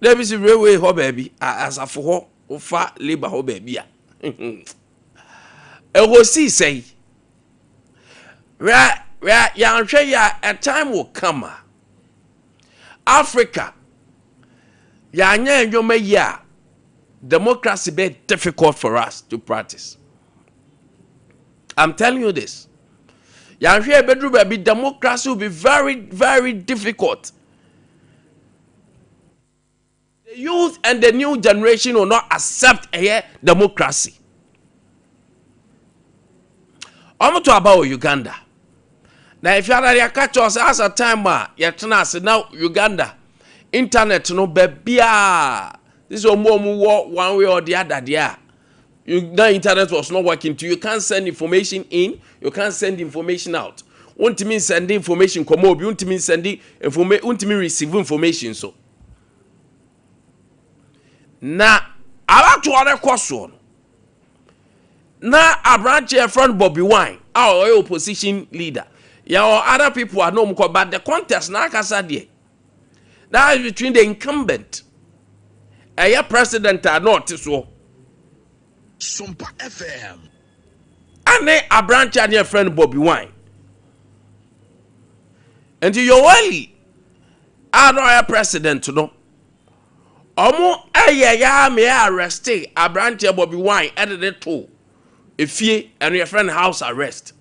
There is a railway ho baby as a for far labor ho baby. E was see say ya a time will come. Africa ya nya democracy be difficult for us to practice. I'm telling you this. Ya bedroom baby democracy will be very, very difficult. The youth and the new generation will not accept a democracy. I'm talking about Uganda. Now, if you are catch us as a time, now Uganda, internet no baby. This is more one way or the other. The internet was not working. You can't send information in. You can't send information out. Won't mean sending information come up. Won't mean sending information. Won't mean receive information. So. Na about to other question. Na a branch here front Bobby Wine, our opposition leader. Yeah, or other people are no more, but the contest na kasa die. That is between the incumbent and your president are not so. Sompa FM. And then a branch and your friend Bobby Wine. And you only are not a president to know. Omo ya me arrest a branch Bobby Wine added it to if ye and your friend house arrest.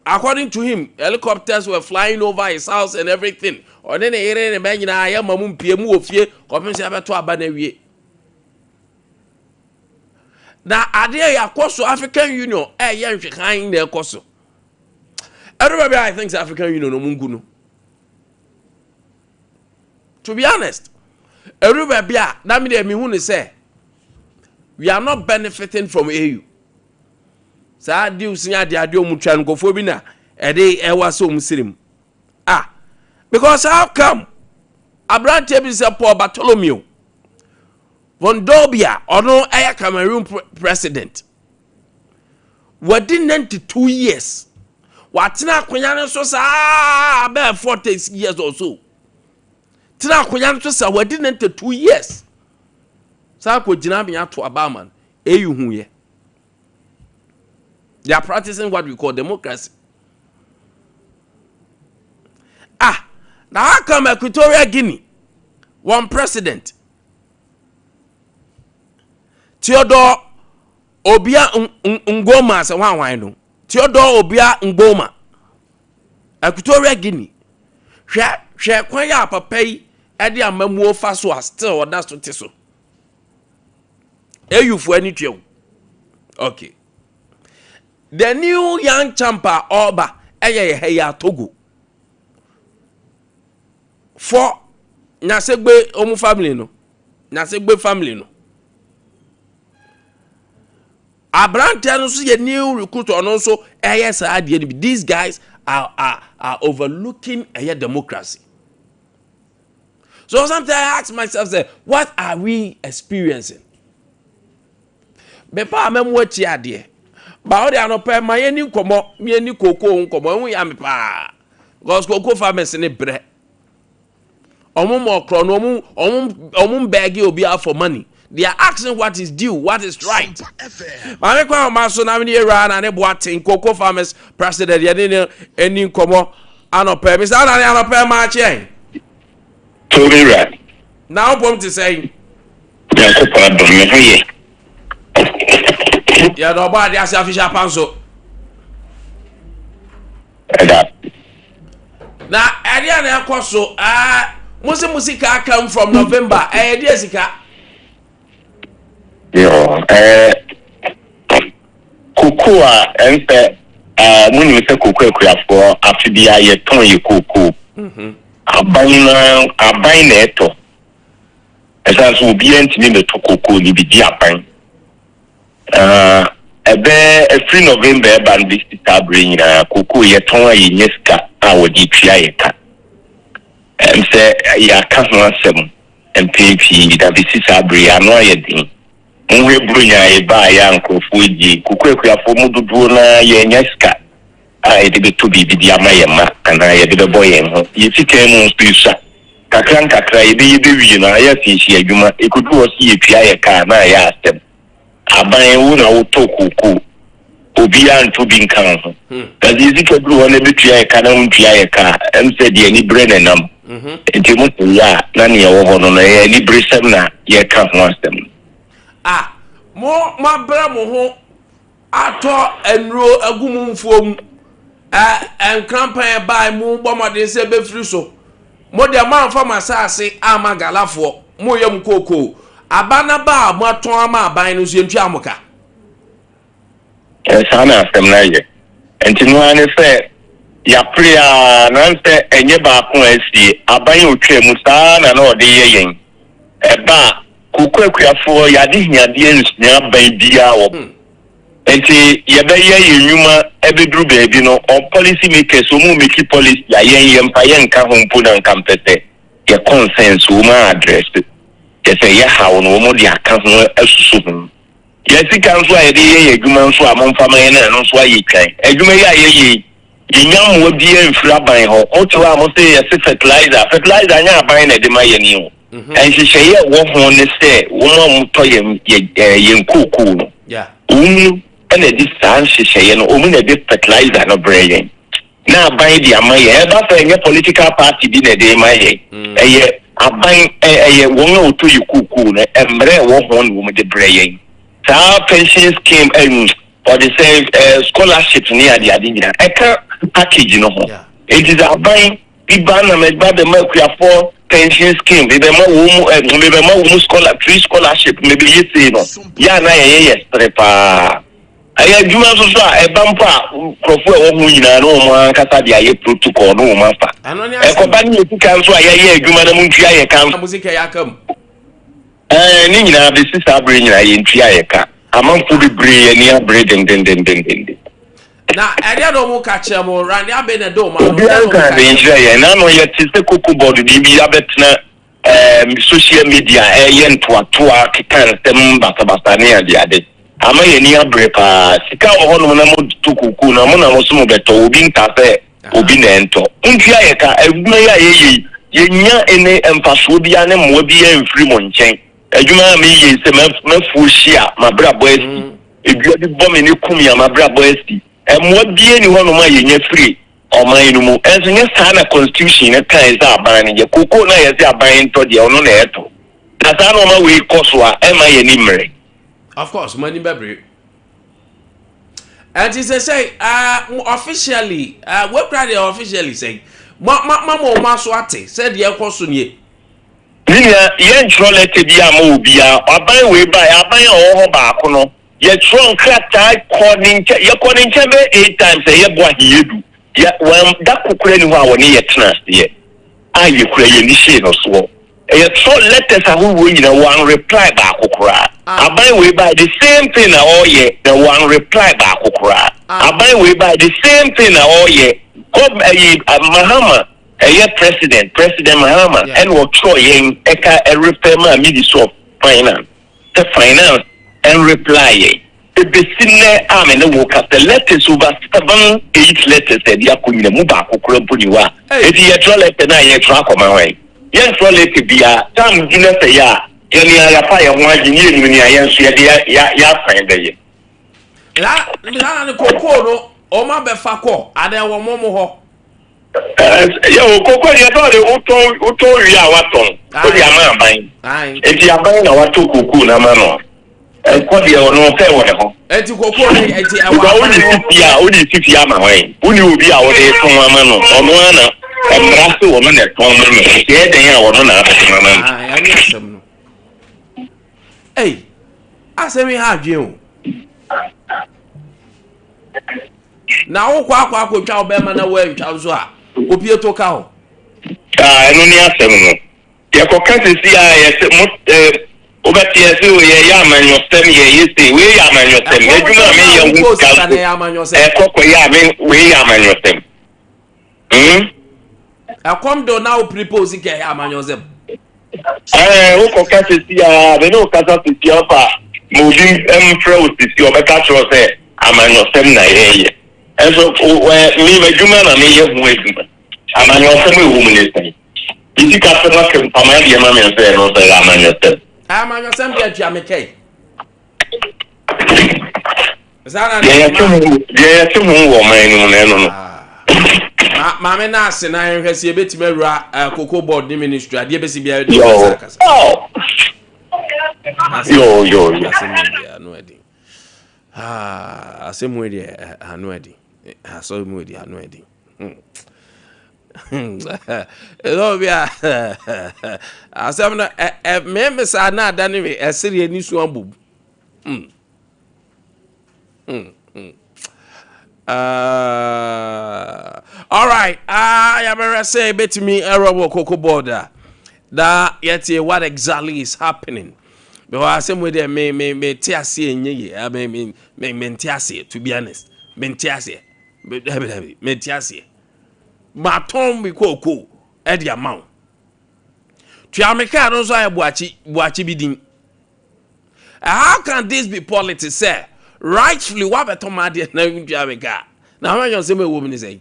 According to him, helicopters were flying over his house and everything. Or then a man in a mamum piemu of ye, come to Abanewie. Now, Ade Akye African Union, young behind their coso. Everybody, I think African Union, no munguno. To be honest, everybody, that means say we are not benefiting from AU. Sa diu sinya de ade omutwa nkofo bi na e dey e waso muslim. Because how come Abrante bi se Paul Bartholomew von Dobia ono aya Cameroon president within 92 years watina akonya ne so sa about 40 years or so tina akonya ne so sa within 92 years sa ko gina bi ato abaman eyu hu ye. They are practicing what we call democracy. Now how come Equatorial Guinea, one president, Theodore Obia Ngoma, so one I know. Theodore Obia Ngoma, Equatorial Guinea. Share kwanya papay, Eddie Amamuo Faso still or that's what so. You for any trio. Okay. The new young champa Oba Eya Togo. For Nasegbe Omu family no. Nasegbe family no. Abrante no so ye new recruit on also these guys are overlooking a democracy. So sometimes I ask myself, say, what are we experiencing? Bepa amemwo chi ade. Ba ode anopa ma yeni komo me ni koko nkomo hu ya me pa. Because koko farmers ne bre. Omo mo kro no omo beg obi for money. They are asking what is due, what is right. Ma me kwa ma so na me era na ne boaten koko farmers president ye ne eni nkomo anopa me sa na anopa ma che. Toby right. Now pom to say. Yakopa do me hoye. Yeah, nobody has official panso. Now, Adiana Koso, Musika come from November. Dear Sika. Kukua, and when you say Kukua for after the eye, Tony Kuku. A buying neto. As I will be entering the Tokuku, you be Japan. A free November band this bring Kuku Yatonga Yeska, our DPI. And say, ya can't answer and pay that this is a Brianna. We bring a buy uncle Fuji, Kuku for Muduna Yeska. I did to be the Amayama, and I did a boy and you see, came on to kakra ebe wi na ya fi adwuma ekudu wo si epia ye ka na ya asem aban wo na wo to koko obi anto bi nkan ho kazi zikaduru wo na betua ye ka na untua ye ka em se de ni bre nenam enti mo ya na ne wo ho no na ye ni bre sem na ye ka ho asem mo bra mo ho ato enro agumumfuom enkrampan bai mu bomode se be firi so mo de man fa masase ama galafo mo yam koko abana ba mo aton ama aban no so entua amoka sana asem na ye enti no ane se ya pria na nse enye ba ko asi aban otwa mu saa na ode ye yen eba kukwekuafo ya de hiade ensua ban bia wo enti ye be ye yenwuma ebeduru baabi no on policy makers o mu make policy ya yen pa yen ka ho mpo na nka mpese ye consensus o ma address ye say ye hawo no mo de aka ho asusu ho ye sika nso a ye de ye adwuma nso a mo mfama ye na no nso aye twan adwuma ye ye yenyam wo bia mfira ban ho o to a mo say ye fertilizer anya aban na de ma ye ni o and she say wo ho ne say wo mo to ye nkuku no and this san she no omu na de fertilizer no brain na aban di amaye e ba fa nye political party bi na de maye eye aban eye wo no to yikuku na emre wo ho no mo de brain sa pension scheme or the same scholarship ni ade nyina e ka package no ho it is aban iba na me ba de makuafo pension scheme be ma wo scholarship maybe you say no ya na ye strepa aya juma so a ebampa krofo e wo hu nyina no mo ankasa de aye protocol no mo afa e ko ba ni etika so aya ye adwuma na muntua ye kan music ya kam ni nyina be sister abre nyina ye ntua ye ka amanfo be bre ye ni abre den na area do mo ka che mo ran ya be na do ma no ka be ntua ye na no ye tise koko board bi ya betna social media ye ntoatoa kekan tem bata ne ade ama ye ni abrepa sika ohono na mo tukuku na mo na mo so mo beto obi ntafe obi na ento ntua ye ka adwuma ya ye nya ene empaso bia ne mo bia mfiri mo nchen adwuma me ye se mafu hia mabra boasi edua di bom ne kumia mabra boasi mo bia ni hono ma ye nya free oman no mu enso nya sa na constitution ne kan za aban ne ye koko na ye se aban ento de ono na eto na sa no ma we koso a e ma ye ni mre. Of course, money baby. And he say, officially, what Friday officially say, Mama Swati said, "Ye Kosunye." Niya, ye ntrolete bi ama obi a, aban we ba, aban o ho ba kono. Ye tron krata according to be 8 times ye bo ahiyedu. Ye wan da kokura ni ho a woni ye tena ye. A ye kura ye ni she no so. Ye tro letters a who we one reply ba kokura. Aban we by the same thing all ye the one reply back okra aban we by the same thing all ye come Mahama president Mahama and what try yen eka a repair ma minister of finance the finance and reply ye the besine amen the work the letters over 7-8 letters said ya kunyina mu ba kokra mpuniwa e di ye tro letter na ye tro akoma wen ye tro letter bia tam gina say ya yani ya pa ya mwaji ni ni ya nso ya fande ye la ni koko no o ma be fa ko ade wo momo ho ya koko ya do uto wi a waton o di ama aban enti aban na wato koko na ma no e ko de ono fe wo de ho enti koko ni enti e wa o di fiti ama wen uni obi a wo de ton ama no ono na emraso wo na ton no ye den ya wo no na afema na ya ni asem no hey asemi ha dwen na wo kwa twa obema na wa twa so a obi to ka ho eno ni asem no ye ko kan si a ye se mo obati ye se ye ya manyo sem ye yesi we ya manyo sem eduma me ye wu ka kokko ya me we ya manyo sem akom do na o propose ke ya manyo sem wo ko ka si a be no ka si opa mo bi frau si obeka tro se amanyo sem na ye enso me meduma na me ye hu eduma amanyo sem e wu mu ne sem Iti customer can come and your mammy and say, no, say, I'm on your son, get Jamaica. Yeah, two women. Mamma Nas and I has a bit of cocoa board ministry. I did see yo. No idea. I same way there. I no idea. I saw him with you. I no idea. Hello, yeah. I said, members are not done a serious news one boom. All right. I am going to say a bit to me a rubber cocoa border. That yet what exactly is happening. Because I say with them me tiasi enye I mean tiasi to be honest. Me tiasi. Me tiasi. Maton we cocoa at the amount. Triameka don't say buachi bidin. How can this be politics, sir? Rightfully, what better matter na Triameka? Now when you say me woman is say.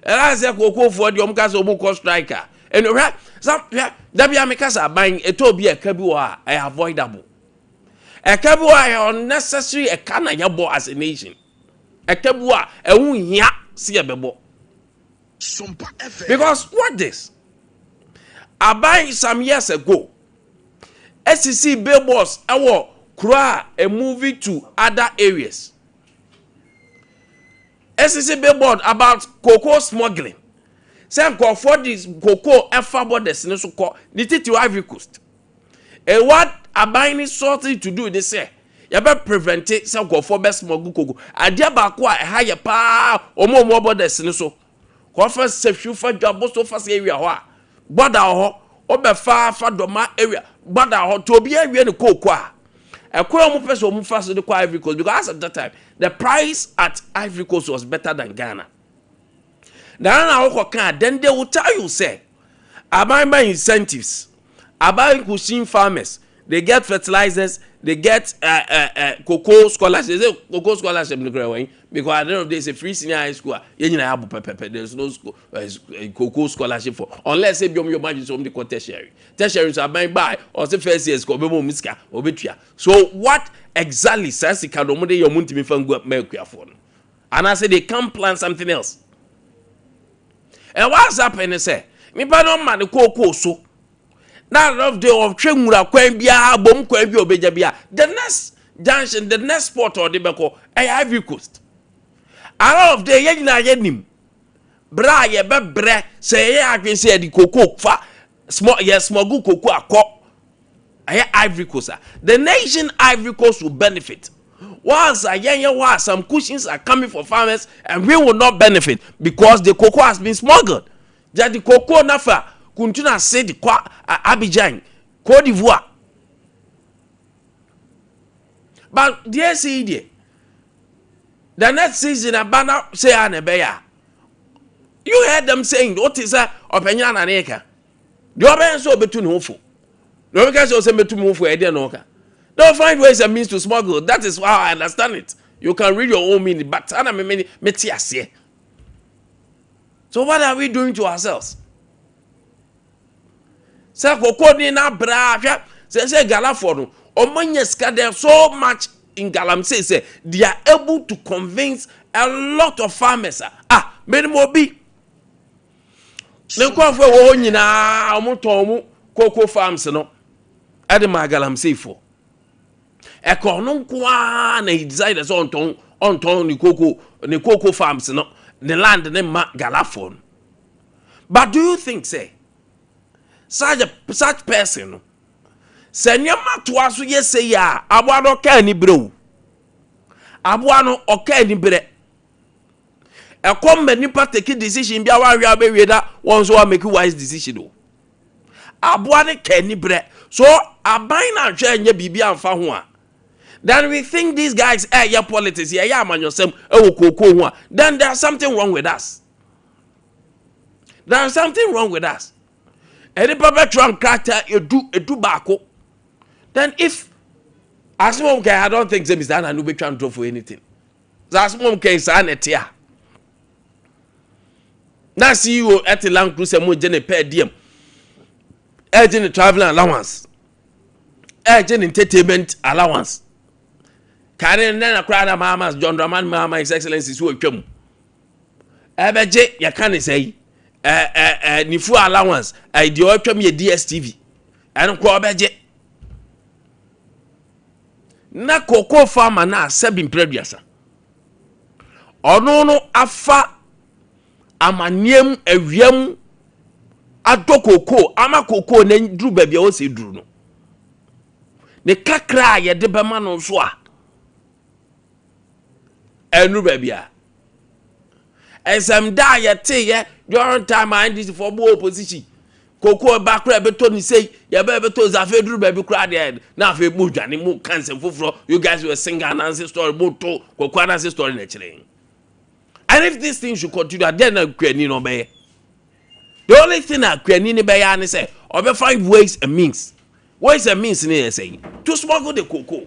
And I say cocoa for the omkaso omo striker. And right, some Triameka are buying a tobi a kabua avoidable. A kabua unnecessary a kana yabo as a nation. A kabua a unya see a bebo. Sompa FM. Because what this? I buy some years ago. SEC billboards our cry a movie to other areas. SEC billboard about cocoa smuggling. Some call for this cocoa and fabo destination call the to Ivory Coast. And what I buying something to do this say? You better prevent it. Some call for best smuggle cocoa. I dear back a higher power or more mobile destination. Conference sefju fa dwabo so fa area ho a border ho obefa fa doma area border ho to obi awie ne kokko a ekwa mu pese mu fa so de kwa Ivory Coast because at that time the price at Ivory Coast was better than Ghana. Now then they will tell you say about incentives about Kushin farmers they get fertilizers they get cocoa scholarships cocoa scholarship because at the end of the day it's a free senior high school there's no school, cocoa scholarship for unless say your margin so the tertiary are buying by or say first years so what exactly says the kadomode your money me fan go make for and I say they can't plan something else and what's happening say me don't man the cocoa so now of the of Tremura Quambia, Bom Quambio Bejabia. The next junction, the next spot or the Beko, Ivory Coast. All of the Yena Yenim. Bra ye bebre, say I can say the cocoa fa small yes small cocoa a co Ivory Coast. The nation Ivory Coast will benefit. Once a young was some cushions are coming for farmers and we will not benefit because the cocoa has been smuggled. Just the cocoa nafa. Kuntuna say the kwa Abidjan, Côte d'Ivoire. But dear see the next season a banner say Anebeya. You heard them saying what is that opinion and acre. The other so between hopeful. No one can say between move for Eddie Noka. Don't find ways and means to smuggle. That is how I understand it. You can read your own meaning, but I mean metias. So what are we doing to ourselves? Say cocoa ni na bra say Galaford omanye ska so much in Galamsey say they are able to convince a lot of farmers many more be le ko fo wo nyina omoton mu cocoa farms no e de ma Galamsey for e ko no kwa na he decided so on ni cocoa farms no the land ne ma Galaford. But do you think say such person senyama to aso yese ya aboa no ka ni brew aboa no oka ni bre e kom be nipa take decision bia wa hwa be we da won so make wise decision o aboa ne ka ni bre so aban na hwa nya bibia amfa ho a then we think these guys yeah politics yeah amanyosem e wo kokko ho a then there's something wrong with us. There's something wrong with us. Any papa trunk character you do bako. Then if as mom can I don't think Mr. Anna no be trying to for anything. So as mom can say netia. na CEO at Land Cruiser mo je ne per diem agent travel allowance agent entertainment allowance kare na krada mama John Draman mama his excellency so atwam ebeje ya kan say nifu allowance de atwam ye DSTV en ko obeje na cocoa farmer na sebi mpreduasa ono no afa amaniem awiam adokoko ama cocoa na dru ba bia o se dru no ne kakra ye de bema no so a enu ba bia esam da ye te ye during time and this for bo opposition cocoa bakra beto ni say ye be beto zafe dru ba bi kra de na afa mu dwane mu cancer foforo you guys were singing an ancestor story boto cocoa an story na kire. And if this thing should continue, then Ukraine no be. The only thing that Ukraine be ya say, or be find ways and means. Ways and means they say to smuggle the cocoa.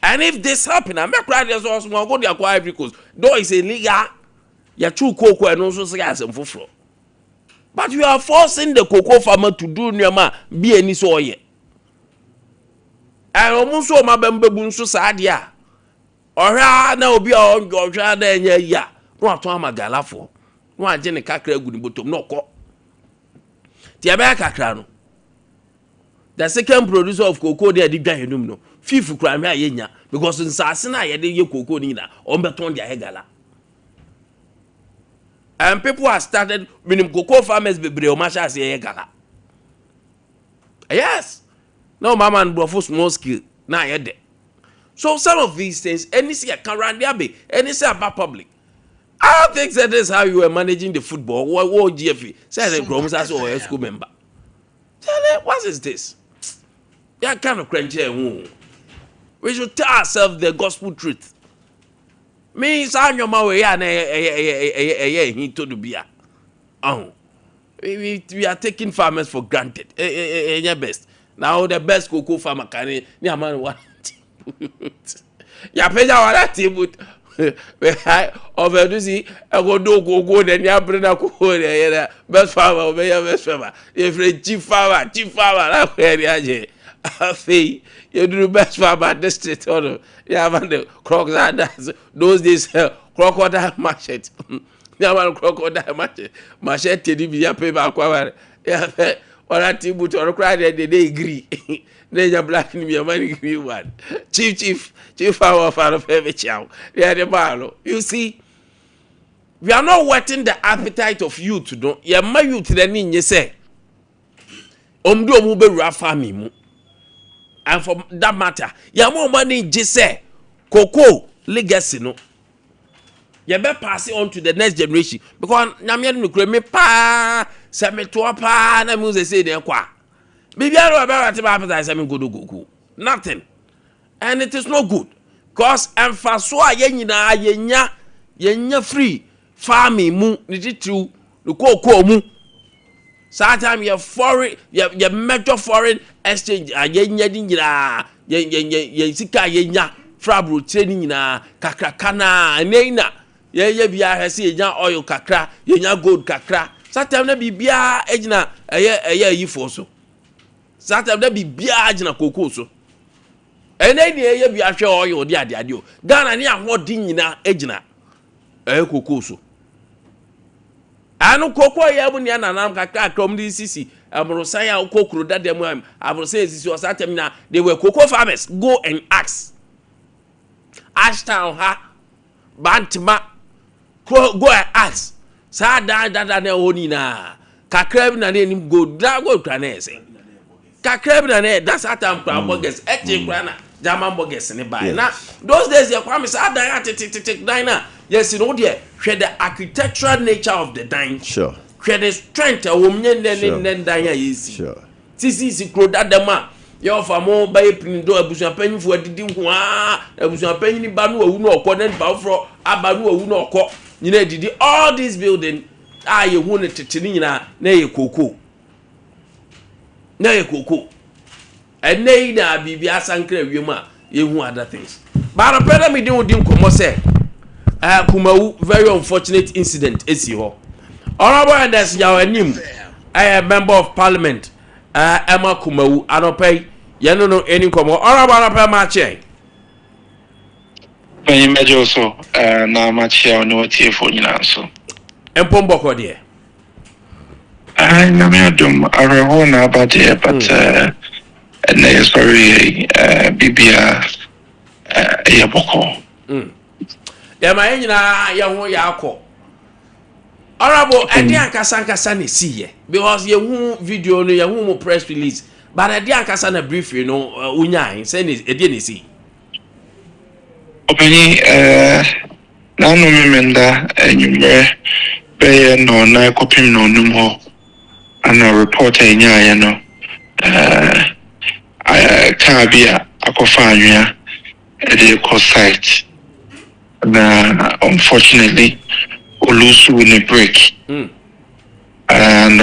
And if this happen, I make right as also smuggle the acquire vehicles. Though it's illegal, ya true cocoa and also say as for floor. But you are forcing the cocoa farmer to do nyama be any so ye. And almost so my bembe bunso sadia. Ora na obi a onjwa na enye ya no ato amagalafo no age ne kakra gu ni botom no ko ti ebe kakra no the second producer of cocoa dey di dwan enum no fifu kra me ayenya because nsase na ye dey ye cocoa ni na on beton dia hegala and people have started minim cocoa farmers bebre o ma sha se ye gala yes no mama and brofo small scale na ye de. So some of these things, any see a Karandiabe, any say about public. I don't think that is how you were managing the football. What GFE says a Groms as or a school member. Tell them, what is this? That kind of crunchy. We should tell ourselves the gospel truth. Me, sign your way and he told to be. Oh, we are taking farmers for granted. Best. Now the best cocoa farmer can near man one. Ya peja wala tibut over do see I go do go then ya bring na ko here best farmer be ya best farmer if chief farmer na ko here aje afei you do best farmer district or ya man the crocodile those days crocodile market ya man crocodile market di bi ya pe ba kwa ya wala tibut or cry they agree. They black in your money green one. Chief our father of every chow. They are the barlow. You see, we are not whetting the appetite of youth to do. Ya my youth then in you say. Do mube rafa mu. And for that matter, ya more money just say cocoa legacy no. You better pass it on to the next generation. Because Namian no me pa se me to pa na mu say dey kwa. Maybe I know about appetize go. Nothing. And it is not good. Because emphaswa yenya free farming mu nititu cocoa mu. Sometimes your foreign your major foreign exchange yenya dingira ye sika yenya frabro training na kakrakana neina ye bia hese yenya oil kakra yenya gold kakra. Sometimes na bibia ejina eye yifo so. Sometimes that be biage na cocoa so. And then ye be a show you the adio. Ghana near what dinina ejina cocoa so. I know cocoa yabunia and I'm kaka from the CC. Amrosaya cocoa that them I will say this was at them now. They were cocoa farmers. Go and ask. Ashtown ha Bantma go and ask. Sada that ne onina. Kakreb na name go drago cranese. Kakreb na ne that's at am bogus eche krana German bogus ne buy na those days you Kwame say adan atitik dina yes you know there share the architectural nature of the dine sure share the strength of women nen dine yes sure tisi kro dadama you for mo buy pin do abusuan panyin fu adidi ho a abusuan panyin ni ba no awu no okọ nen ba fro aba no awu no okọ nyina didi all this building ye hu ne tete nyina na ye koko na ye koko enei na bibia sankra wiem a ye hu other things but brother me dey odin komo say kumawu very unfortunate incident esi ho Honorable Elders Yawanim, I am member of parliament. Emma Kumawu, I don't pay. You don't know any come. Honorable Pamache. When you measure also, now much here on what here for you now. So, And Pomboko, dear. I know me a dumb. I don't know about here, but and there's very Bibia Yaboko. Yamayina, Yahu Yako. Honorable, I didn't Kasankasani see ye because you video no your press release, but I didn't Kasana brief, you know, Unya, saying it didn't see. Openi, now no remember, and you may be no, na copy no more, and a reporter in ya, I can't be a cofania at the coast site. Unfortunately, Olusu in a break. And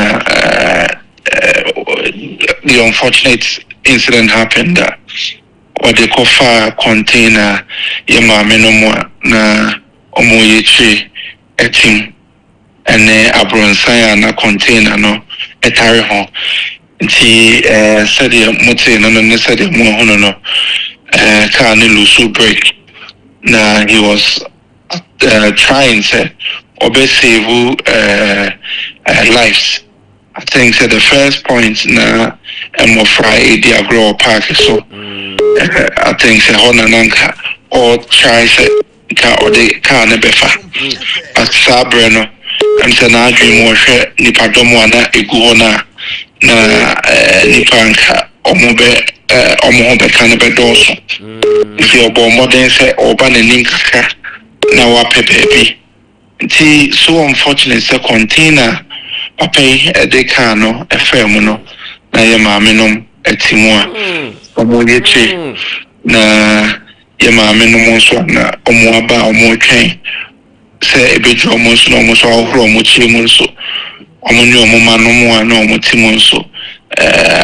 the unfortunate incident happened that what they call fire container yama menomwa na omoyechi etim ene abronsaya na container no etare ho nti said mote no no said mo hono no car ne lusu break na he was trying to save lives. I think the first point na more Friday the agro park so I think Hona Nanka or try or the car nebefa at Sabreno and Sanadri more Nipadomwana Iguana na Nipanka Omobe Omobe Canabe Doso. If you're born modern say Oban and Ninka na wape baby. Nti so unfortunate say container pay de car no FM no na ye maame nom etimu a omo yechi na ye maame nom so na omo aba omo twen say ebeju omo so na omo so ahoro omo chi mu so omo ni omo manom a na omo timu so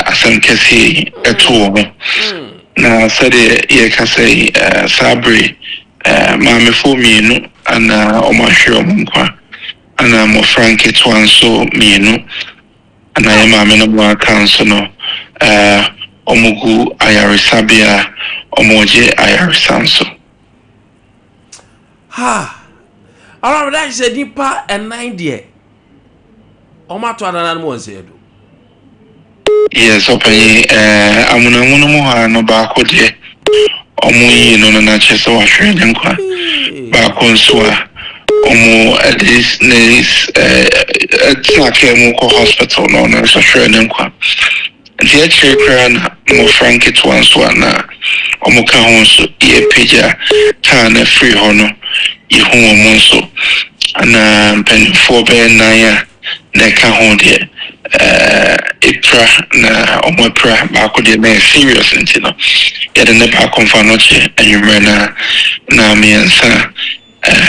asem kesi eto omo na said ye ka say sabre maame fo mienu ana omahwe omnkwa ana mo frank twan so mienu ana ye maame no mo akanso no omugu ayarisabia omoje ayarisanso Ha around that is a deeper and 9 omato ananan mo nsedo yes open amuna mo ha no ba ko de omuyi no na chese wa hwe nkwa ba ko nso a omo at this news attack mo ko hospital no na so hwe nkwa the actually crown mo frank it once one omo ka ho so e peja ta na free ho no e ho mo so ana pen for be na ya na ka ho de ipra na omo pra ba ko de na serious ntino ya de na ba konfa no che anwumre na me nsa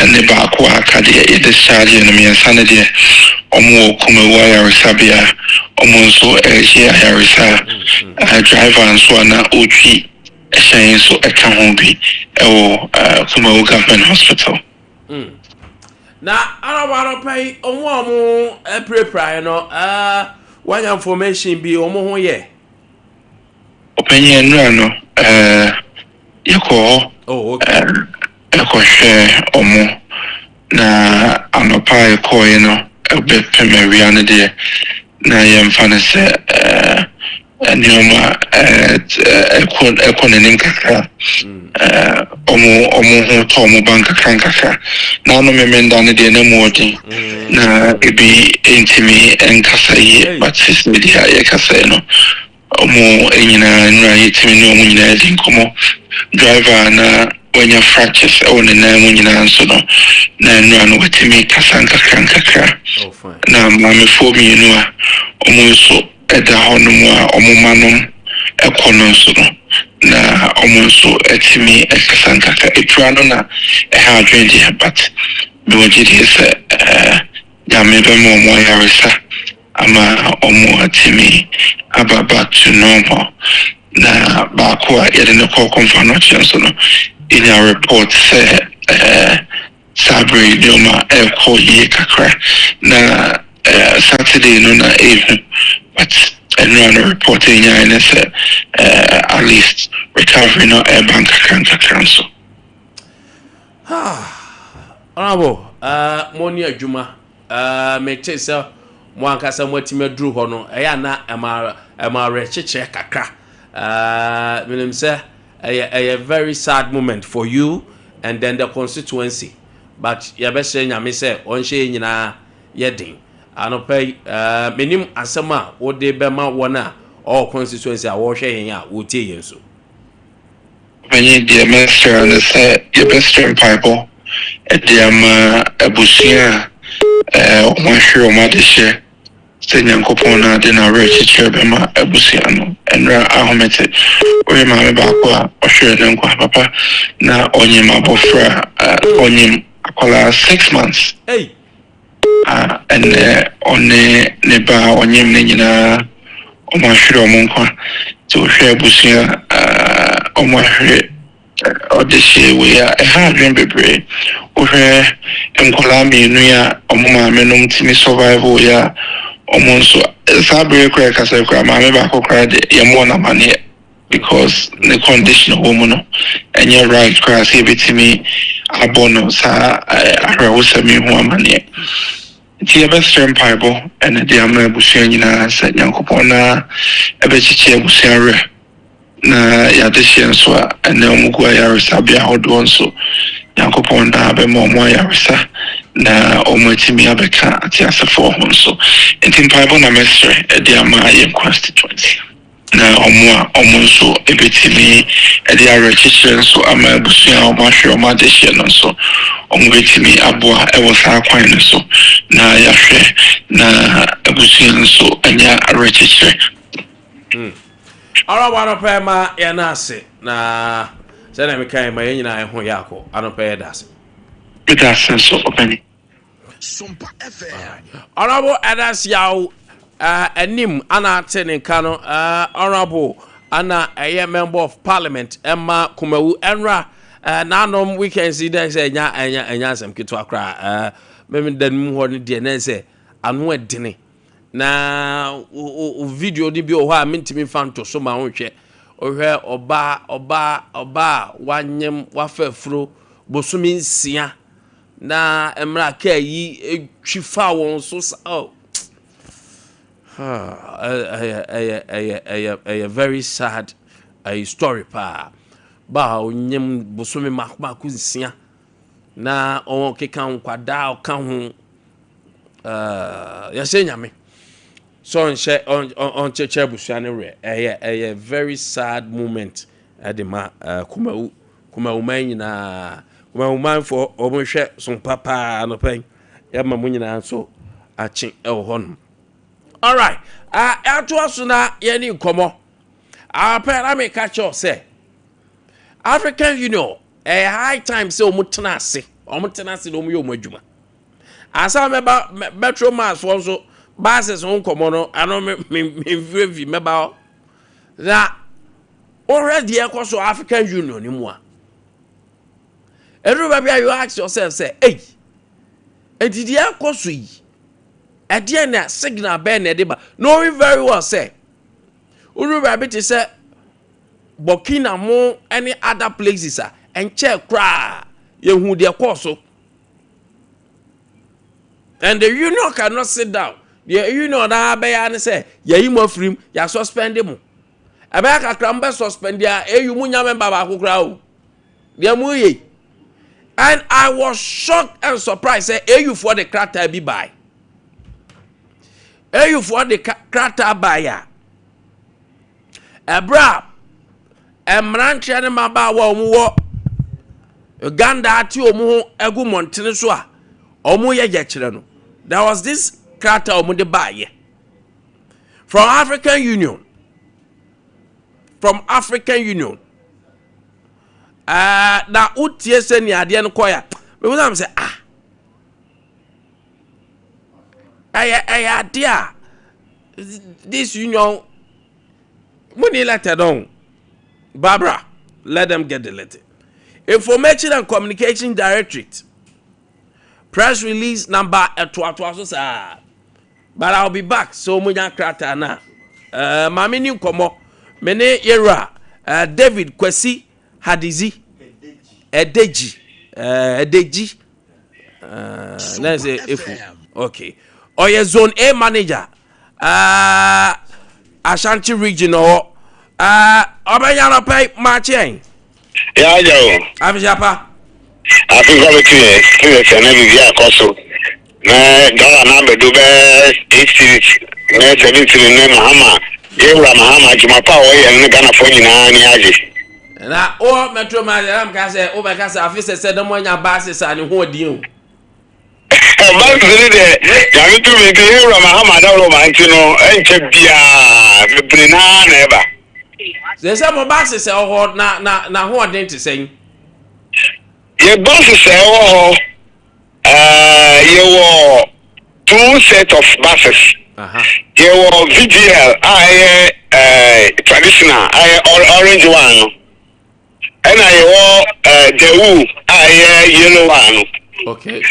ne ba ko aka de e discharge na me nsa na de omo kuma wire resabia omo so here harisa driver nso na otwi ehyan so eka ho bi kuma government hospital na arabaro pay omo prepare no one information bi omo ho ye openye no yako okay yako share omo na anopa yako ebe pemewia ne de na yemfa se nyoma ekonomi kakra omo ho to omo bank kakra na no memenda ne de na modi na ebi intimi enkasa yi but sis media ye kasa no omo enyina nra yitimi no omo nyina din komo driver na when you fractures on the name nyina nso no na nra no watimi kasa kakra na mame fo mi no a omo so eda hono a omo manom ekono so no na omo so etimi ekasa kakra etwa no na ha adwende but do jidi se ya mebe mo yarisa ama omo atimi aba back to normal na ba ko a yede ne ko confirmation so no in a report say sabre doma ko ye kakra na Saturday no na evening, but and run reporting and at least recovery no air bank cancel. Honorable, Moni Juma, make say Mwanka Samwati drew hono, Ayana, Emma Rechiche Kaka. Minim say a very sad moment for you and then the constituency. But you best say, I say, on she na yedding. I no pay minim asama, what they be ma wana, or constituency, I wash ya, would tell you so. When you dear master and say, your best friend Bible. Ediama Abusia, one sure Madisha, Senior Copona, then I reach Cherbema Abusiano, and Ra Ahomete, or my Bakwa, or sure than Papa, now on your Mabofra, on him, Akola 6 months. Hey, and on the Neba, on him, Nina, on my sure Monqua, to share Busia, on my head. Or this year we are a hard dream baby. Where Mkolami Nuya, Omuma Menum Timi survival ya Omonso Sabre crack as a grandma back cried Yamona money because the condition of woman and you're right, crass give it to me abono sa I money. Tia best friend Bible and the Diamna Busiana said Yankopona a bechiche Busiare. Na yadeshian so and omugwa yarisa bia hodon so yankopon na be mo yarisa na omwetimi abeka atiasefo hon so entim Bible na mestre e dia ma ye constituency na omo so ebetimi e dia rechichen so ama busuan omahwe omadeshian so omwetimi aboa e wo sa kwan no so na yahwe na busuan so anya rechichen. All one of ma yanase na send me kind my yina ho yako anope das. It has sense so open. Sompa FM. Honorable adas yaw anim ana tene kano honorable ana a member of parliament Emma Kumawu enra nanom we can see that say nya sem kitu akra me dan mu ho ne de na say anu edene na video di bi o ha mentimi fanto so ma wonhwe ohwe oba wanyem wafafuro bosumi nsia na emra ka yi etwifa won so oh a very sad story pa ba onyem bosumi makma ku nsia na on kekan kwada ka ho ya se nyame so on cheche busuane re a very sad moment at the kuma man na kuma man for omonhwe Sompa pa no pen ya mamunyina so achi e hon. All right, atoaso na ye ni komo apela me catch you say African Union a high time say omutena ase no mu adwuma asa meba metro mass for so bases on komono ano me meba that already across African Union ni mu a everybody you ask yourself say hey did you across yi e dey na signal be na dey ba knowing very well say everybody to say Burkina Mo any other places and check cry ye hu dey course and the union cannot sit down. The union na be ya say ye mo frim ya suspend him. E be ka krambe suspend ya you mu nya member ba kokra o. Dia mu ye. And I was shocked and surprised say you for the character be by. You for the character by ya. Ebra emranche ne maba wa omu wo Uganda ati omu egu montene so a omu ye kire no. There was this character omu de baye from African Union. Na utie se ni ade no koya. Me wona say ade this union money letter down. Barbara, let them get the letter. Information and Communication Directorate. Press release number 12 but I'll be back so munya krata na mami ni nkomo mene yera David Kwesi Hadizi Edeji let's say Efu okay oye zone A manager Ashanti region or Obayana pay marching yeah yo Abijapa I think I'm clear and every also na dollar number do be 8 na 17 na Mahama Yewura Mahama Jumapa o ye ne Ghana for nyina ni age na o metro man ka say o be ka say afise say dem anya basis ani ho odin o ba se de ya mi tu mi ke Yewura Mahama da ro ma nti no enche bia me na eba say mo basis say o na ho odin te say ye basis say o you were 2 set of buses. You were VGL, traditional, orange one. And I wore the yellow one. Okay.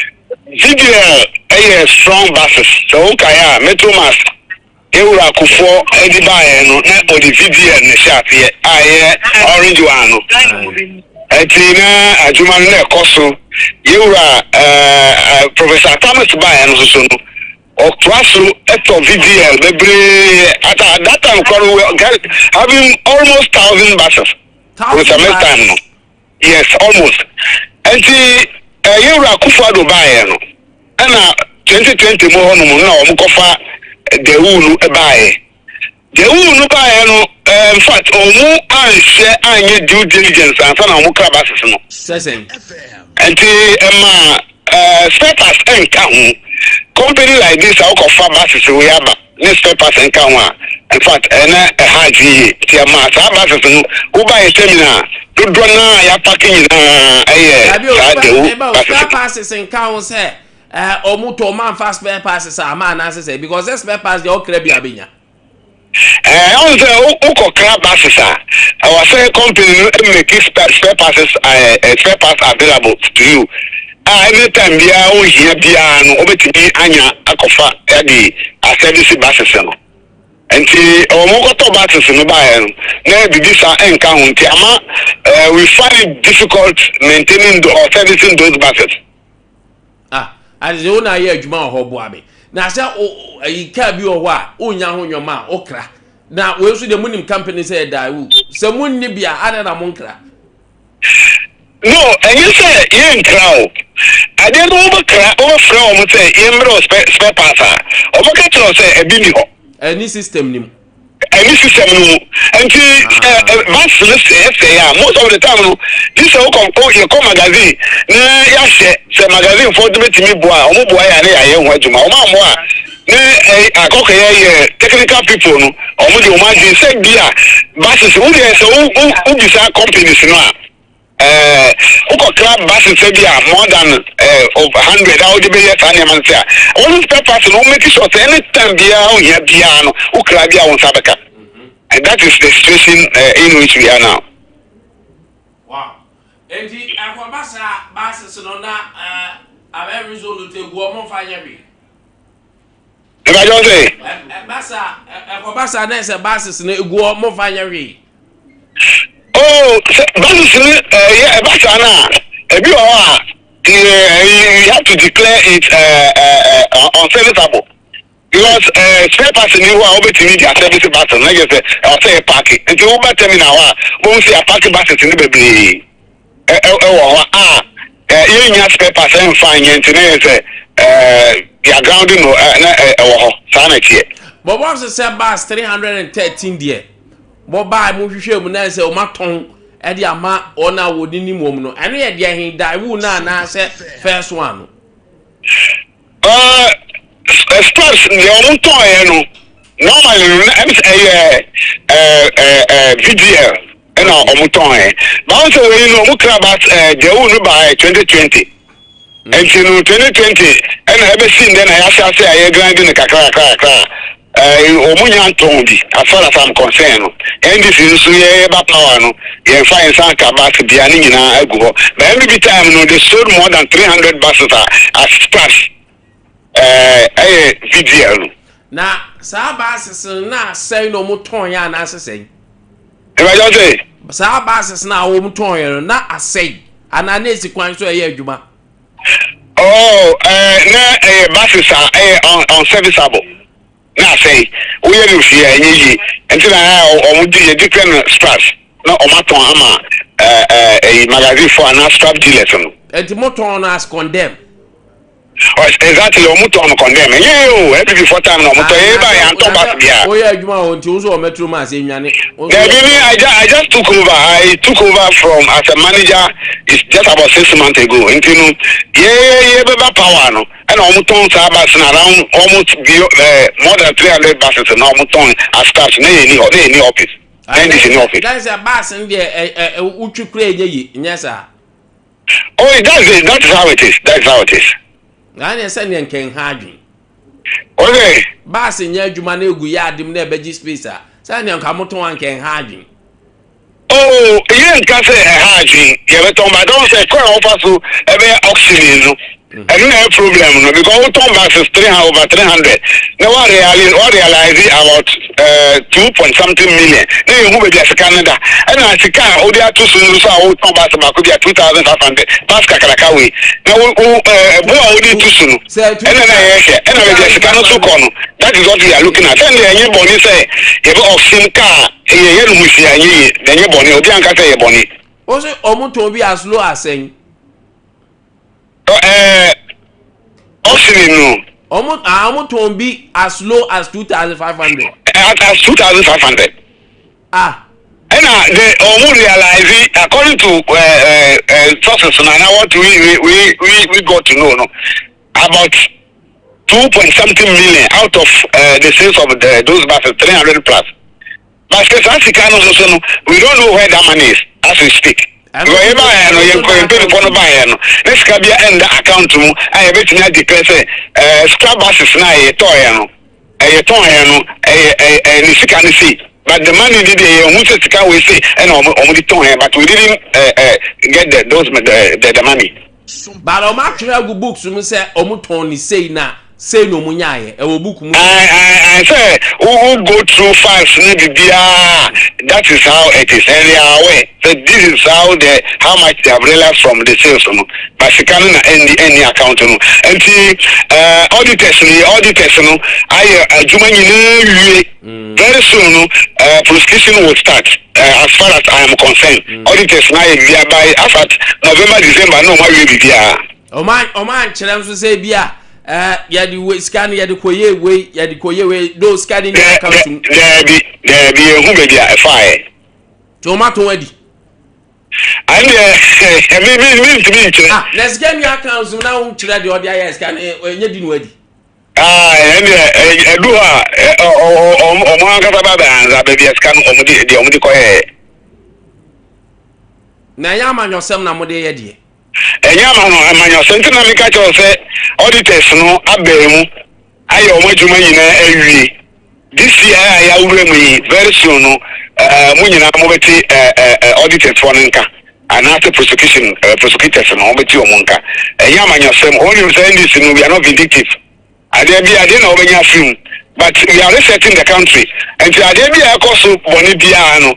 VGL, strong buses. So, okay, Metro Mass. You were Kufo, Eddie Bayano, or the VGL, the shop here, orange one. Etina Ajumane Koso, Yura Professor Thomas Bayan so no or Krasu eto VDL at that time having almost 1,000 buses. With a time. Yes, almost. And the Yura Kufado Bayan and 2020 more no Mukofa the Ulu buy. The Ulu buy in fact, Omu and share any due diligence and some of Mukabasis. And the steppers and count company like this, I'll call Fabasis. We have newspapers and count. In fact, a haji, Tiamas, Abasis, who buy a seminar to Donna, ya packing spare passes and counts here. Omuto man fast spare passes are man, as I say, because that's spare pass the Okrebiabinia. On the Uko crab buses, our same company make spare passes available to you. Anytime we are here, Bian, over to me, Anya, Akofa, Eddie, a service buses. And see, Omokoto buses in the Bayern, maybe this are encounter. We find it difficult maintaining or servicing those buses. As the owner here, Juma Hobuabi. Now, say, oh, you can't be a wa, oh, your ma, okra. Now, we also the money company said that someone nibia other than Monkra. No, and you say, you crowd. I didn't overflow, say, you spare passer. Overcatcher say, a bingo. Any system, any system, and most of the time, this is your magazine. Yes, magazine for the me boy, I am watching my mama. Technical people, or would you imagine, say, dear, buses, who design companies now? Club buses say more than over 100. How do you be a say? All these papers no make sure anytime they are here piano, who club on Sabaka. And that is the situation in which we are now. Wow. And the Aquabasa buses on that are very resolute to go on fire. If I don't say, Aquabasa, there's a buses in go on fire. Oh, buses, yeah, Basana. You have to declare it unserviceable. Because spare person you are over to need a service button, like I say, I'll say a packet. And you over terminal, won't see a packet button in the baby. You have spare person fine, and today you're grounding or sanity. But once the set bus 313 dear, but by movie show, when I say, oh, my tongue. Edi ama ona wodi ni mom no eno ye dia hin dai wu na say first one stars the on ton no normally VDL and on ton but also we know mukra about the wu by 2020 and you 2020 and I be seen then I say I grinding kakra Omunya Tondi, as far as I'm concerned, and this is about power. No, you find some cabas Bianin Ago. But every time, no, they sold more than 300 buses as stars. VDL. na saa basis na say no muton ya na asesey if I just say saa basis na wo muton ya na asey ana na esikwan so ye adwuma oh na basis on serviceable na say we you fear enyi until na omudi different straps na omaton ama magazine for an strap dealers no enti muton na as condemn exactly omuton condemn every before time no muton e ba ya nton back bia o ye adwuma o nti wo so o metro ma say nwane I just took over. I took over from as a manager. It's just about 6 months ago. Into beba power no. And almost around almost more than 300 buses and almost as staff. Any office. Office. That's a bus in there. Uchu play yes sir. Oh, that is how it is. That's how it is. I send you can hardly. Okay. Bus in your Jumane Guyadim never space. Send you come to one can hardly. Oh, you can't say a hygiene. You ever told me, don't say, quite offer to a oxygen. And no problem, no, because all Tom Bass is 300 over 300. Now, what realize about 2 point something million. Then you move to Canada. And I see car, all the two soon, so all Tom Bass about could be 2,500. Pass Kakarakawi. Now, only two soon. And then I hear, and I just cannot so corner. That is what we are looking at. And then you bonnie say, you have oxygen car, you mushi, then you bonnie, or the uncle say bonnie. Also, Omuto be as low as saying. Oxygen no. Almost won't be as low as 2,500. As 2,500. Ah. And they almost realize it according to sources. And what we got to know, no, about 2 point something million out of the sales of those buses, 300 plus. But specifically, we don't know where that money is as we speak. Let's can be end account to I bet you declare say scrap buses na a toy no see but the money did we say and only toy but we didn't get the money. But actually books say omuton say na say no munyaye e wo book mu I say who go through files that is how it is and they are aware so this is how much they have realized from the sales but she can't any account and auditors I very soon prosecution will start as far as I am concerned auditors now by after November December no more will be Oman chelem so say bia yadi we scan yadi koye we those scanning the account there be who be there fire tomato wadi and me let's get your accounts now chira the other scan enye di no wadi and do o mo anga baba anza be scan omudi koye na yama nyosem na mode ye de enyama no amanyo sentina mi ka cho say auditors no abemu aye omajuma nyina awie this year ya wuremu very soon no munyina mo beti auditors for nka and after prosecution prosecutors no beti omunka enyama nyosem only saying this no we are not vindictive ade na obenya film but we are resetting the country and ade bia ekoso boni bia no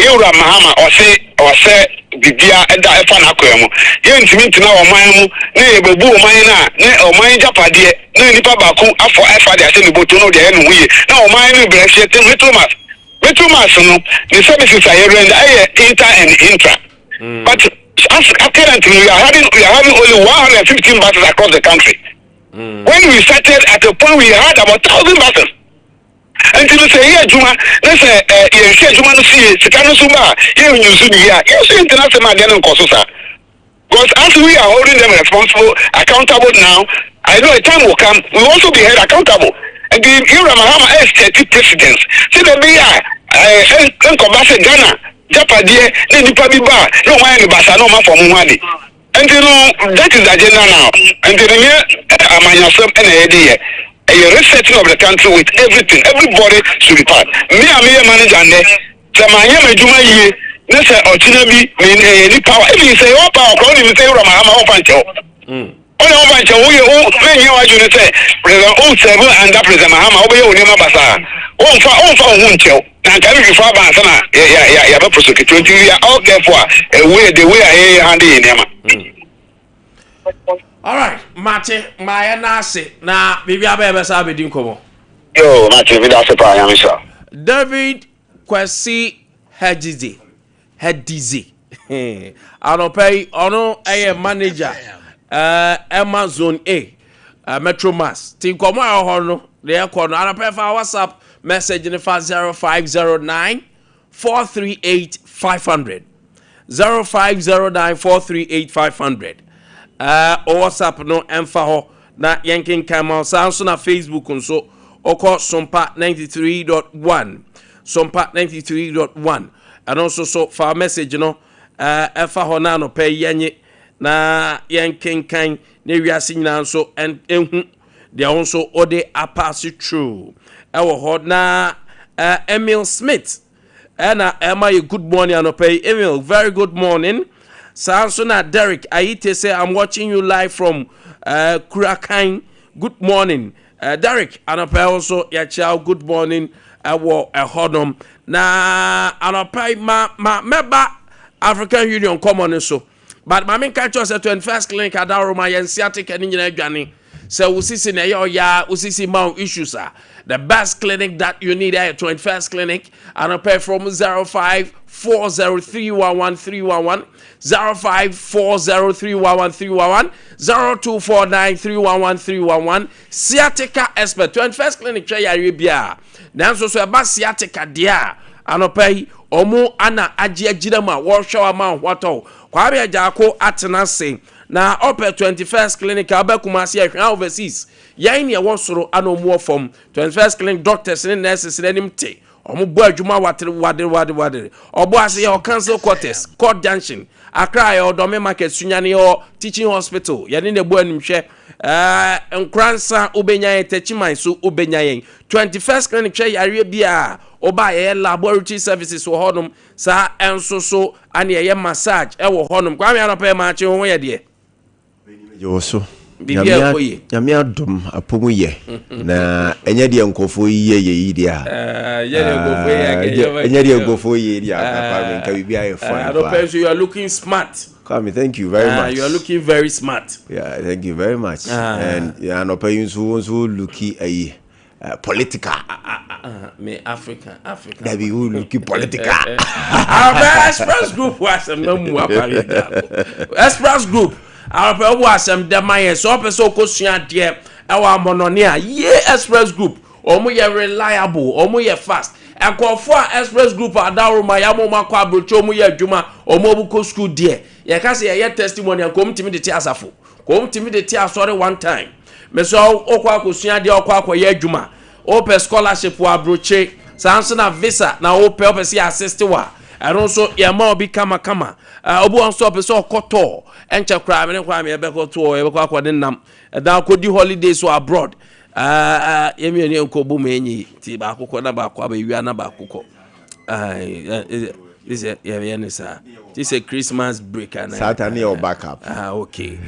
yewura mahama o say bibia eda efa na akoyemo ye ntimi ntina oman mu na yebebu oman na oman japade na nipa baku afọ efa de ase ni boto no de ye no huye na oman ni brese tem Thomas no the services are render inter and intra but as currently we are having only 115 buses across the country when we started at a point we had about 1,000 buses. Until you say, yeah, Juma, let's say, you say, Juma, no see, Sikano Suma, you see international Ghana Kososa. Because as we are holding them responsible, accountable now, I know a time will come, we will also be held accountable. And the Mahama has 30 presidents. See the BI, Ghana, Japadie, then the Pabiba, no one in Basanoma for Mumani. And you know, that is the agenda now. And then here, I'm on yourself and a idea. A resetting of the country with everything. Everybody should be part. Me manager and Samanya Majuma ye, Nessa or Chinabi, mean any power. If you say, oh, power, crowd, you say, Ramahama, or Pancho. Only over to when you are you say, President 07 and that President Mahama, over you, Nema Basa. For won't tell. Now, can you far back? Yeah, but prosecute 20 years. Okay, for the way I handle in Yama. All right, Mate, my nasi. Now, maybe I better sabi dinkomo. Yo, Mate, without a prime, sir. David Kwesi Hedizi. Anopay ono a manager Amazon A Metro Mass. Tinkomo ahono de ekono anopay for WhatsApp message in the 0509 438 500 0509 438 500 WhatsApp no emfa ho na yankin kama sanso na Facebook nso oko Sompa 93.1 Sompa 93.1 and also so for message no efa ho na no pay yanye na yankin kan na wiase nyina nso enhu they also ode apasi true ewo ho na Emil Smith and Emma good morning and pay Emil very good morning. Sansona Derek Aite say I'm watching you live from Kurakan. Good morning. Derek Anopa also ya child good morning. Awo hodom na Anopa ma meba African Union common so. But my main catch us at 21st clinic adaro my sciatic and engineer Johnny. So we see na ya usisi mount issues are the best clinic that you need at 21st clinic Anopa from 0540311311 0540311311 0249311311 sciatica expert 21st clinic try Arabia now so about sciatica dia anopai omu ana agiagirama warshaw ma wato Kwame Nkwantabisa atena sen na up 21st clinic abakumasi ahwa overseas yan ye wosoro anomu from 21st clinic doctors and nurses nenimte omo bo adwuma wadere obo ase ye cancel quarters court junction Accra ye odome market sunyane yo teaching hospital ye ne bo animhwe nkransa obenya techiman so obenya yen 21st clinic hwe yare bia oba ye laboratory services wo honum sa enso so ane ye massage e wo honum Kwame anopa ma che ho ye de yo so Nyamia dum apomu ye na enye de nkofo ye dia enye de nkofo ye dia papa nka bibia ye fine I don't think you are looking smart. Kwame, thank you very much. You are looking very smart. Yeah, thank you very much. And yeah, no pay you so looky political. Me African. That be who looky political. Our Express Group was some no more. Express Group. Our was some demaye so person question there. Our mononia. Yeah, Express Group. Omo ye reliable. Omo ye fast. Ekwofo Express Group adawo ma ya mo makwa brocho mu ye adwuma omo buko school there. Ye ka se ye testimony kom timi de ti asafo. Kom timi de ti asore one time. Me so okwa akosua de okwa akoye adwuma. Ope scholarship wa broche. Sanso na visa na ope se assist wa. Ero so ye ma obi kama. Obu on so so okoto. Enche kra me kwa me be koto ye be kwa akode nam. Da akodi holidays so abroad. Yemi ni nkobu menyi ti ba akoko na ba akwa ba wi na ba akoko this is a Christmas break and Saturday or backup. Okay.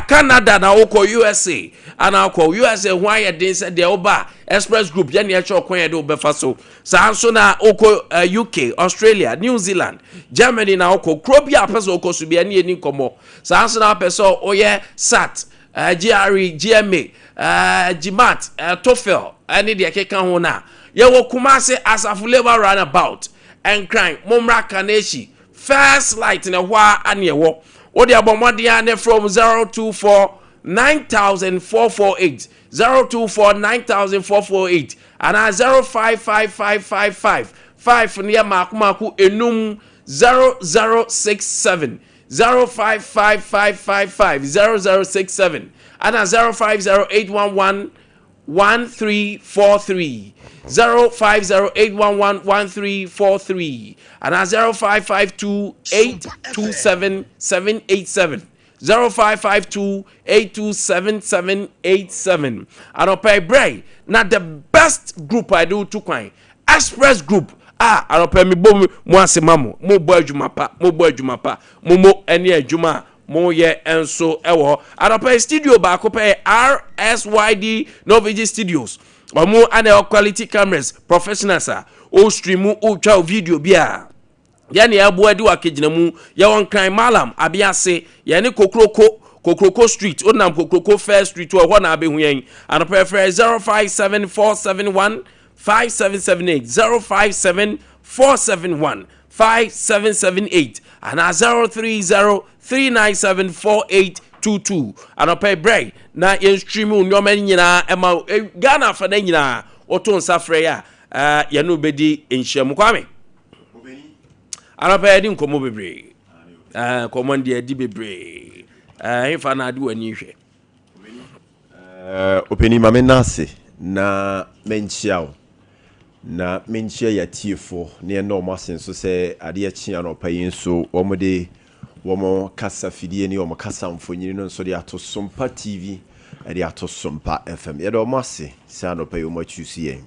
Canada na oko USA and oko USA why you dey say the oba Express Group ya na cho kwan ya do be fa so sanso na oko UK, Australia, New Zealand, Germany na oko krobia apeso oko su bia ni eni komo sanso na apeso oye SAT GRE, GMA, GMAT, TOEFL, any de keka ho na. Ye wo Kumasi Asafu Labor Runabout and crime Momra Kaneshi. First light in a wa ane wo. Odi abomode ane from 024 9448 024 9448 and 055555 5 near makumaku enum 0067 055555 0067 and 0508111343 0508111343 and 0552827787 0552827787 and opay bray na the best group I do to kwine Express Group anopɛ mi bom mo asema mo bo adwuma pa mo eni adwuma mo ye enso ewo anopa studio ba ko pe RSYD Novigi Studios omo ana quality cameras professionals o stream o twa video bia ya ne abu adi wa kegina mu ya won kan malam abiase ya ne kokroko street onam kokroko fair street o ho na abehu yan anopa frɛ 057471 5778 0574715778 and 03039748222 anopa break na yen stream nyoma nyina ema Ghana fa na nyina oto nsa frɛ ya ya no bedi enhyem Kwame anopa edi nkomo bebre command edi bebre ifa na adi wani hwe openi mame nase na menchiao na menchia ya tiefo ne no masenso se ade akye anopa yin so womode womo kasa fidie ne womo kasa mfonyini no so de ato Sompa TV ade ato Sompa FM ye do mase se anopa yo machusi yen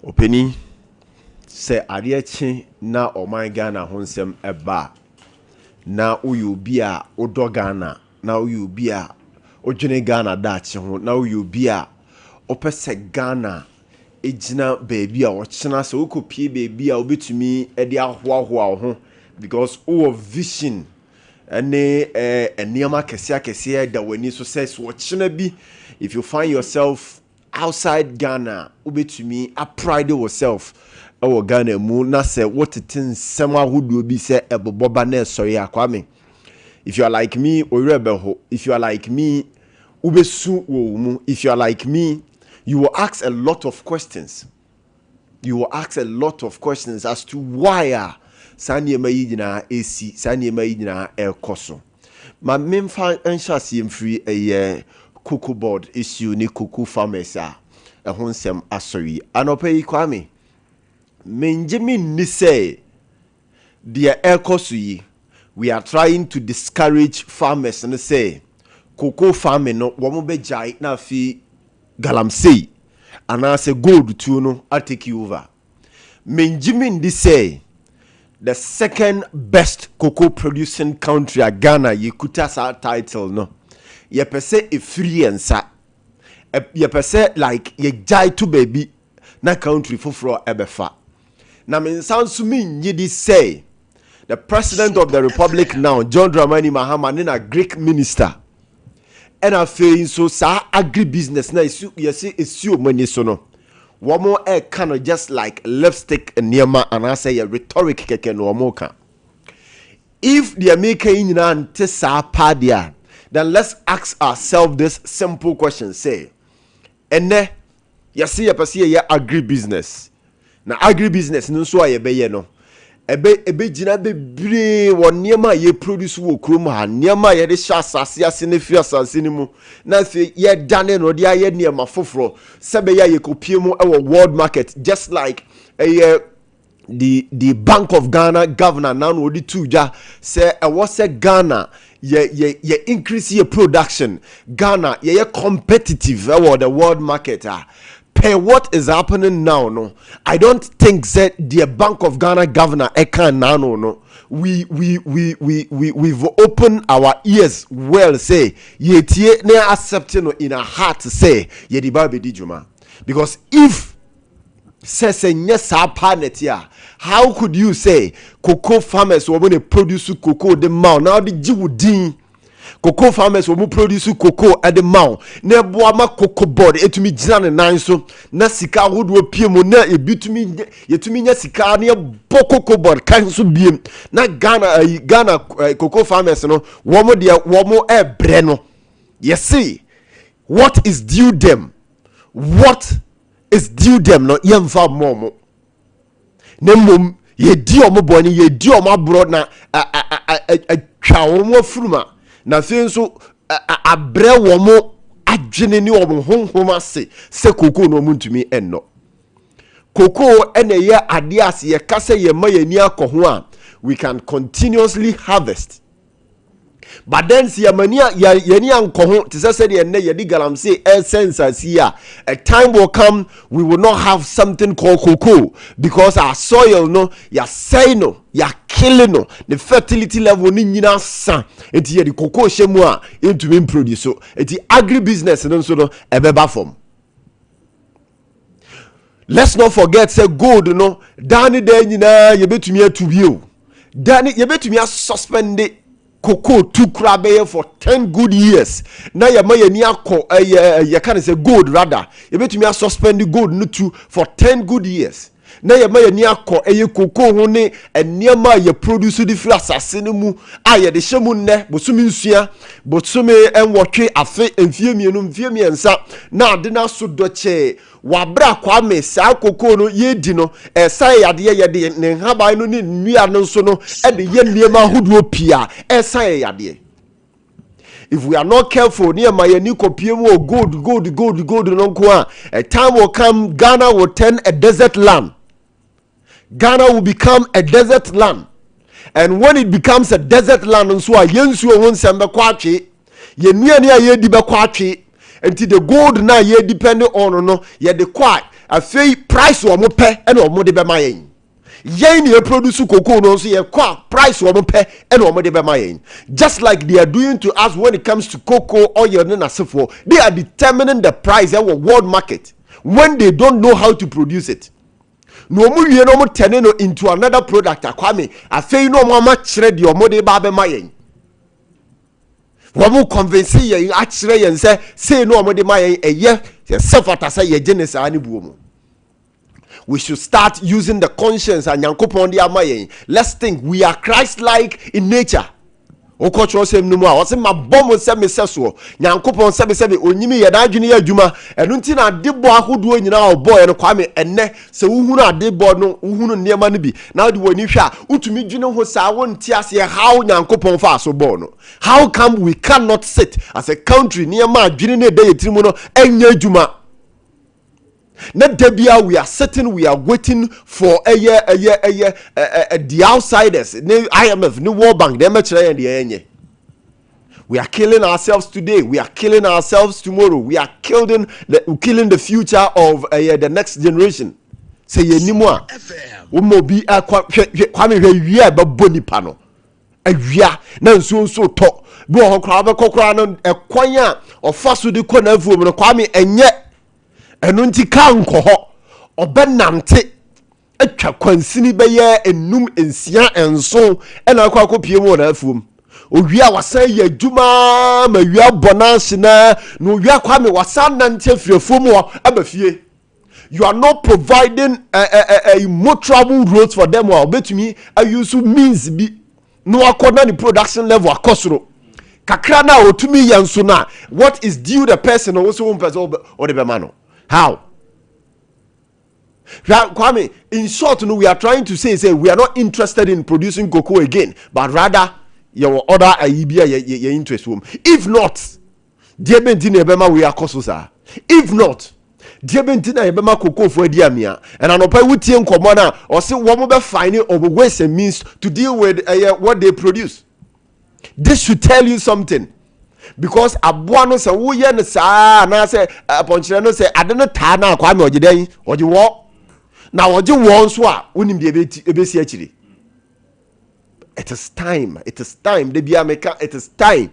openi se ade akye na oman Ghana honsem eba na uyobi a odogana na uyobi a odwene Ghana daakye ho na uyobi a opese Ghana ejina baby a ochena se ukopie baby a obetumi e de ahoahoa ho because o vision ene eniama kese da wani so says ochena bi if you find yourself outside Ghana obetumi a pride yourself our Ghana mu na se what it in sema hudu bi se eboboba na sorry Kwame if you are like me orebeho if you are like me ubesu wo mu if you are like me you will ask a lot of questions as to why saniema yina esi saniema yina ekoso ma memfa enhyase mfiri eye cocoa board issue ni cocoa farmers a ehonsem asori anopa yi Kwame menjimi ni say the ekoso yi we are trying to discourage farmers and say cocoa farming no wo mo be jai na fi galamsey and I say gold to no I'll take you over menjimi ndi say the second best cocoa producing country a Ghana yekuta sa title no ye pese e free ensa ye pese like ye jai to baby na country foforo ebefa na men sansu min yidi say the president of the republic now John Dramani Mahama na Greek minister and I feel so sa agribusiness na issue money so no womo kind of just like lipstick and niema and I say a rhetoric keke no womo ka if the America in ante sa padia then let's ask ourselves this simple question say ene yesi ya pese ya agribusiness na agribusiness no so aye beye no ebe jina bebre won niema ye produce wo krom ha niema ye de sha asase ase ne fi asase ni mu na fe ye dane no de aye niema foforo sebe ya ye kopie mu e world market just like the Bank of Ghana governor now no di tuja say e was say Ghana ye increase your production Ghana ye competitive the world market per what is happening now no I don't think that the Bank of Ghana governor can now no we've opened our ears well say ye tie na accepting in a heart say ye di ba be di juma because if says yes how could you say cocoa farmers were going to produce cocoa the mouth now the jiwudin cocoa farmers will produce cocoa at the mouth ne boama cocoa board etumi gina ne nan so na sika wodo pie mu na ebitumi yetumi nya sika ne cocoa board kan so biem na Ghana cocoa farmers no womo de womo bre no you see what is due them no yemfa momo ne mom ye di omo boni ye di omo abroad na twa omo furuma na fe nso abre womo adwene ni omo honhom ase se koko no muntumi enno koko ene ye ade ase ye kase ye ma ye ni akoho a we can continuously harvest But then see mania yeni anko to say the ene yedi galamsey essence as here. A time will come we will not have something called cocoa because our soil no ya say no ya killing no the fertility level ni nyina san enti ye the cocoa shemu a into me produce so enti agribusiness no so no ebeba form. Let's not forget say gold no dani de nyina ye betumi atubi o dani ye betumi suspend it cocoa to crabbe for 10 good years. Now ya ma ni akọ ya can say gold rather. You betumi suspend the gold no to for 10 good years. Now ya ma ni akọ cocoa ho ne eniema ya produce the fla asase no mu aye de hyemu nne bosumi nsua bosumi enwotwe afe emfie mienu mfie miensa na ade na so doche wabra Kwame sa cocoa no ye di no esa yade ye ne haban no ne nnua no so no e de ye niema hodo pia esa yade. If we are not careful near my kopiem gold no kwa, a time will come Ghana will turn a desert land. Ghana will become a desert land. And when it becomes a desert land, and so yensu won sembe kwache, ye nua ne ye di be kwache, until the gold na ye depend on no, ye de kwa, afei price wo mo pe, and wo mo de be ma yen. Yen ye produce cocoa no so ye kwa price wo mo pe, and wo mo de be ma yen. Just like they are doing to us when it comes to cocoa or your nasefo, they are determining the price in the world market when they don't know how to produce it. No mu wie no mo turn no into another product Kwame afei no mo ma kire de o mo de ba be ma yen wo mo convince yen a kire yen say no mo de ma yen eye sefata say ye genesis ani buo mo. We should start using the conscience and yankopon de ama yen. Let's think we are Christ-like in nature. Okocho sem no mu a wose mabom se me seso nyankopon se be onyimi ye na adwene ye adwuma enu nti na debo ahodo nyina obo ye no Kwame enne se wuhunu adebo no wuhunu niema no bi na de woni hwa utumi dwene ho sa wonti ase how nyankopon fa so bo no. How come we cannot sit as a country niema adwene na dey yetirimu no enya adwuma? Not debia we are sitting, we are waiting for the outsiders, the IMF, the World Bank, the we are killing ourselves today. We are killing ourselves tomorrow. We are killing the future of the next generation. Say ye ni mo a wo bi Kwame hwe ba boni pa no awia na nso to bi ho kra ba kokra no ekwan a ofa so de ko na afuom no Kwame enye enu nti ka nko ho obenante atwa kwansini beye enum ensia enso ena akwa pie mu na afuom owia wasan ye adwuma ma wia bonanse na no wia Kwame wasan nante fiafuom ho abafie. You are not providing a more travel roads for them or betumi use means be no according the production level akosoro kakra na otumi yanso na what is due the person also one person or the man. How? Kwame, in short, no, we are trying to say we are not interested in producing cocoa again, but rather your other Ibia your interest room. If not, dear Bentina Bema, we are costosa. If not, dear Bentina Bema cocoa for diamia, and an open with Tian Commander or say one more finding of ways and means to deal with what they produce. This should tell you something. Because abuano se wo ye ne saa na se aponchire no se ade no taa na Kwame ogidan ogi wo na ogi wo nso a wonim de ebesi akiri. It is time de bia meka it is time.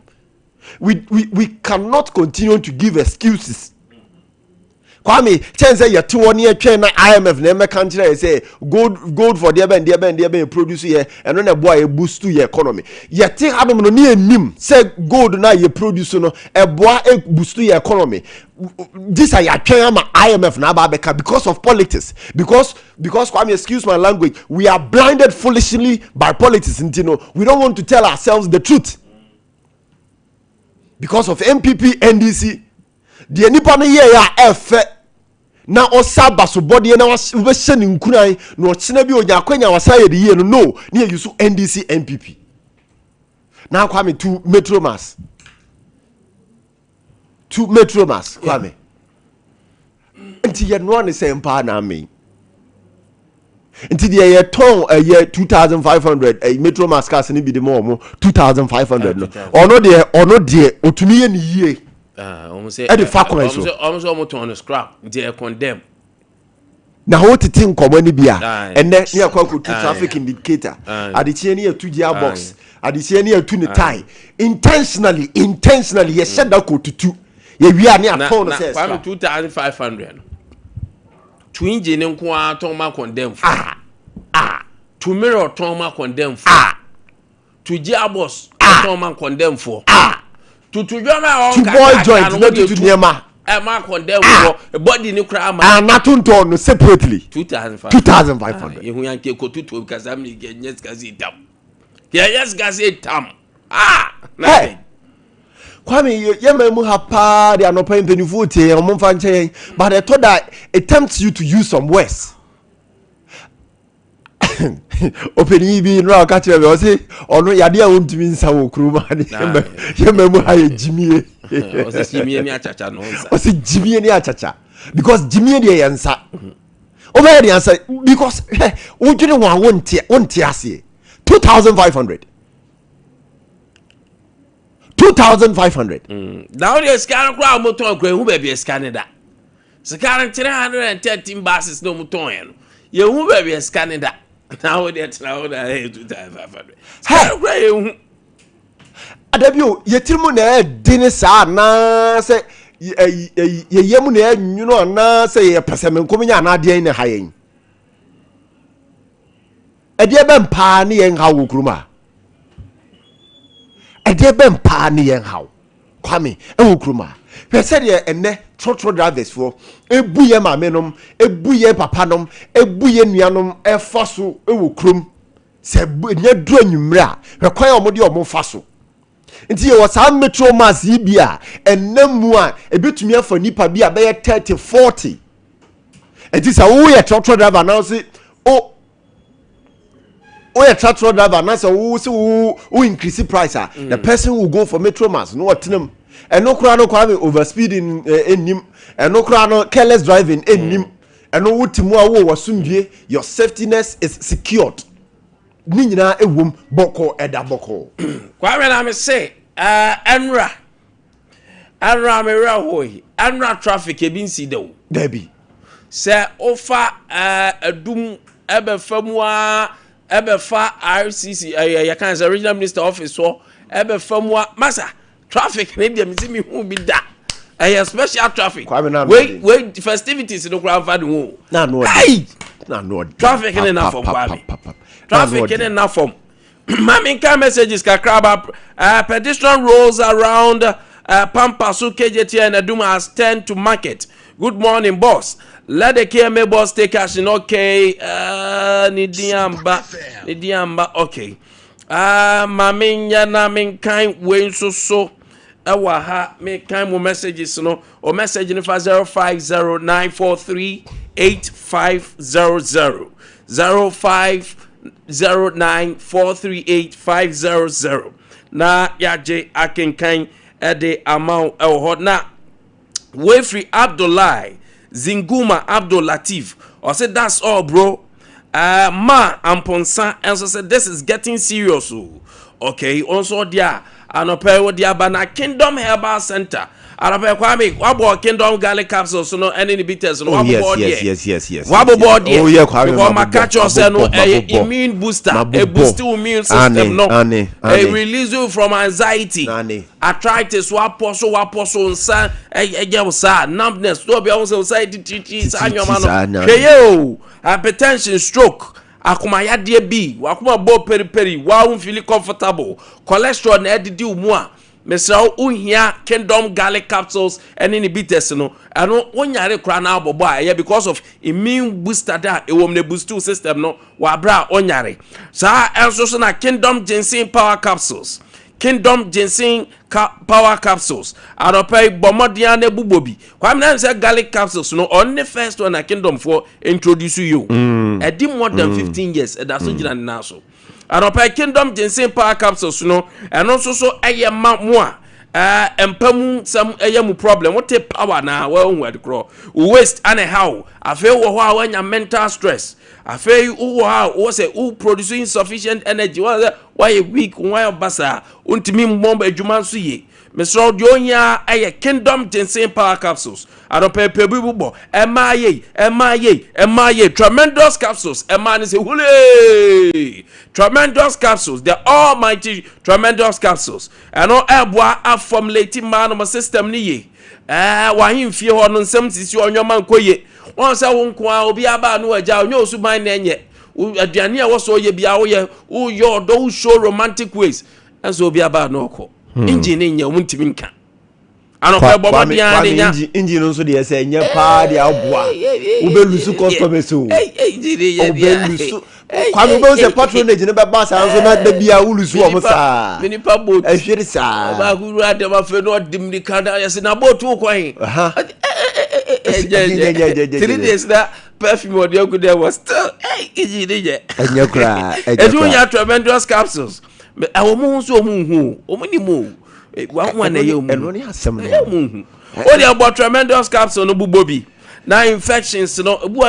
We cannot continue to give excuses. Kwame chense ye to woni atwen na IMF na meka nkire say gold for the ben produce here and no na boy boost to your economy. Ye ti hadom no ne anim say gold na ye produce no e boy boost to your economy. This are atwen ama IMF na ba beka because of politics. Because Kwame, excuse my language, we are blinded foolishly by politics. We don't want to tell ourselves the truth. Because of MPP NDC the nipa no ye ya efe na osaba so body na we hye ni nkuran na ochena bi onya kwanya wasaye de ye no ne use NDC MPP na Kwame to Metromas Kwame nti ye no ne se mpa na me Nti de ye ton ye 2500 metro mascas ni bi de mo 2500 no ono de otumi ye ni yie almost say e de fa kon so almost on scrap they condemn na ho tete nkomo ni bia enne ne akwa ko traffic indicator adechie ne atu gearbox adechie ne atu ne tie intentionally ye sheda ko tutu ye wi ani aton no say 2500 to engine nko a ton ma condemn to mirror ton ma condemn for to gearbox ton ma condemn for to joma on to boy joint no to niema ma condemn for body ni kra ma na to no separately 2500 you yanke ko tutu because am ni yes gazi tam yes gazi tam hey Kwame ye memu hapa de anopa impenifu tie o momfa nche but I thought that it tempts you to use some words openi bi no aka kire o say onu yade a wontumi nsa wo kuruma ye memu ha ye jimie o say jimie ni achacha no nsa o say jimie ni achacha because jimie de ye nsa o be de nsa because wo dwene wonte ase 2500 now the scan crowd motor kra hu baby scan da scan 313 buses no motor en ye hu baby scan da now the 2500 scan kra ye hu adabio ye tirimu na dini sa na se ye yemu na nwuno na se ye peseme nkominya na ade ne hayen ade be mpa ne ye nha wo kuruma ade be mpa ne ye nha Kwame wo kuruma pese de enne trotro drivers for ebuye mamenom ebuye papanom ebuye nuanom efaso wo kurum se nya duru anwumra hwekwan omode omo faso nti ye wasa metro mass yi bia ennamu a ebetumi afa nipa bia be 30 40 enti sa wo ye trotro driver now say o ye trotro driver now say wo increase price the person will go for metro mass no watenam eno kura no Kwame overspeeding enim eno kura no careless driving enim eno wutimu a wo wasumdie your safetyness is secured ni nyina ewom boko eda boko Kwame na me say enra me hoyi enra traffic e bin si do debi se ofa adum ebefamua ebefa RCC ya kan say regional minister office so ebefamua masa traffic ne dem si mi hu bi da special traffic wait festivities no kra fa do na no traffic ne na for Kwame traffic in enough form. Maminka messages kakraba pedestrian rolls around Pampasu KJT and Aduma has turned to market. Good morning, boss. Let the KMA boss take cash in okay. Nidiamba okay. Maminya na minkai wen so ewaha me kind messages no or message in 0509438500 0509438500 na yaje akenkan ede amount hot na Wefri Abdullahi Zinguma Abdul Latif or said that's all bro ma amponsa and so said this is getting serious okay also there anope dia bana Kingdom Herbal Center anope Kwame wabo Kingdom garlic capsules no any bitters no wabo yes wabo board oh yeah Kwame because my catch yourself no immune booster a boost immune system no a release you from anxiety arthritis waposo nsa ejebusa numbness to be also say anyoma no hweye hypertension stroke akumaya de bi wakuma bo peri wa feel comfortable cholesterol na edidi umu a mesra unhia Kingdom garlic capsules and any bitters no ano wonyare kra na abobo a because of immune booster da e wom ne boost system no wa bra onyare sa enso so na Kingdom ginseng power capsules Kingdom ginseng power capsules aropai bomodia na bubobi Kwame na say garlic capsules no on the first one na Kingdom for introduce you e di more than 15 years e da so gina na so aropai Kingdom ginseng power capsules no eno so eye ma mo a empamu some mu problem what take power na well word crow waste and how I feel when your mental stress I feel how say who producing insufficient energy why weak why basa untimi mbomba adwuma so ye Mr. Dionya kingdom ginseng power capsules I don't pay bubo emaye tremendous capsules emani say hule tremendous capsules the almighty tremendous capsules and no eboa a formulating man system ni ye wa himfie ho no nsem sisi onyoma nkoye won say won ko a obi aba no agya onyo osuban na enye aduane a wo so ye bia wo ye wo yo do show romantic ways enso obi aba no ko engine nya omuntimi nka anope bobo bia nya engine nso de say nya pa de aboa wo be lusu customers so engine ye bia Kwame bo se patronage ne be ba sa nso na da bia wo lusu o mo sa mini pa boat ehwere sa ba guru ade ma fe no dim ni kada yesi na boat wo kwan 3 days that perfume or the good there was still engine enya kra eju nya tremendous capsules awomu so omuni mu one na ye mu eno ni asem no o dey about tremendous capsule no bubobi na infections no bu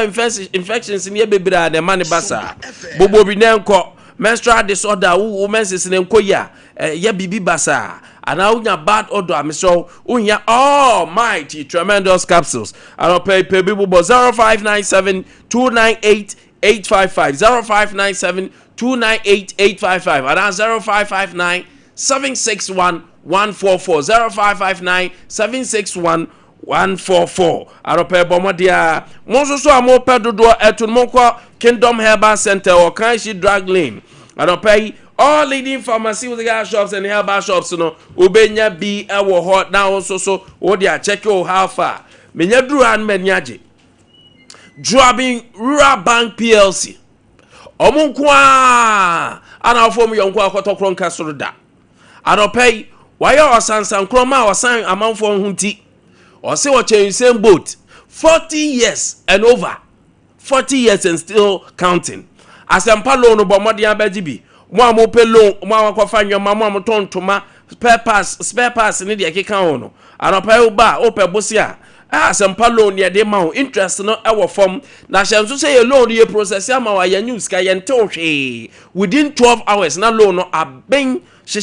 infections ni ebebira de mani basa bubobi na enko menstrual disorder wo menses na enko ya ya bibi basa ana unya bad odor amiso unya almighty tremendous capsules and pay bubo 0597 298 855 0597 298 855 and 0559 761 144 0559 761 144 arope bomodia monso so amope dodo etunmonko Kingdom Herbal Center or Kanshi Drug Lane arope all leading pharmaceutical shops and herbal shops no ubenya bi ewo ho now so wo dia check you how far menya duru an menyaje Driving Rural Bank PLC omunkwa ana form yonkwa akotokron kasoro da arope why osansan kroma osan amanfo hunti or say what in same boat 40 years and over 40 years and still counting as empalo no bomodi abajibi mo amope loan mo akwafa nyoma mo amotontoma spare parts ni de keka hono anopa uba ope bosia as empalo ne de ma interest no ewo form na hyenso say your loan ye process ama wa ya news ka yente ohwe within 12 hours na loan no aben she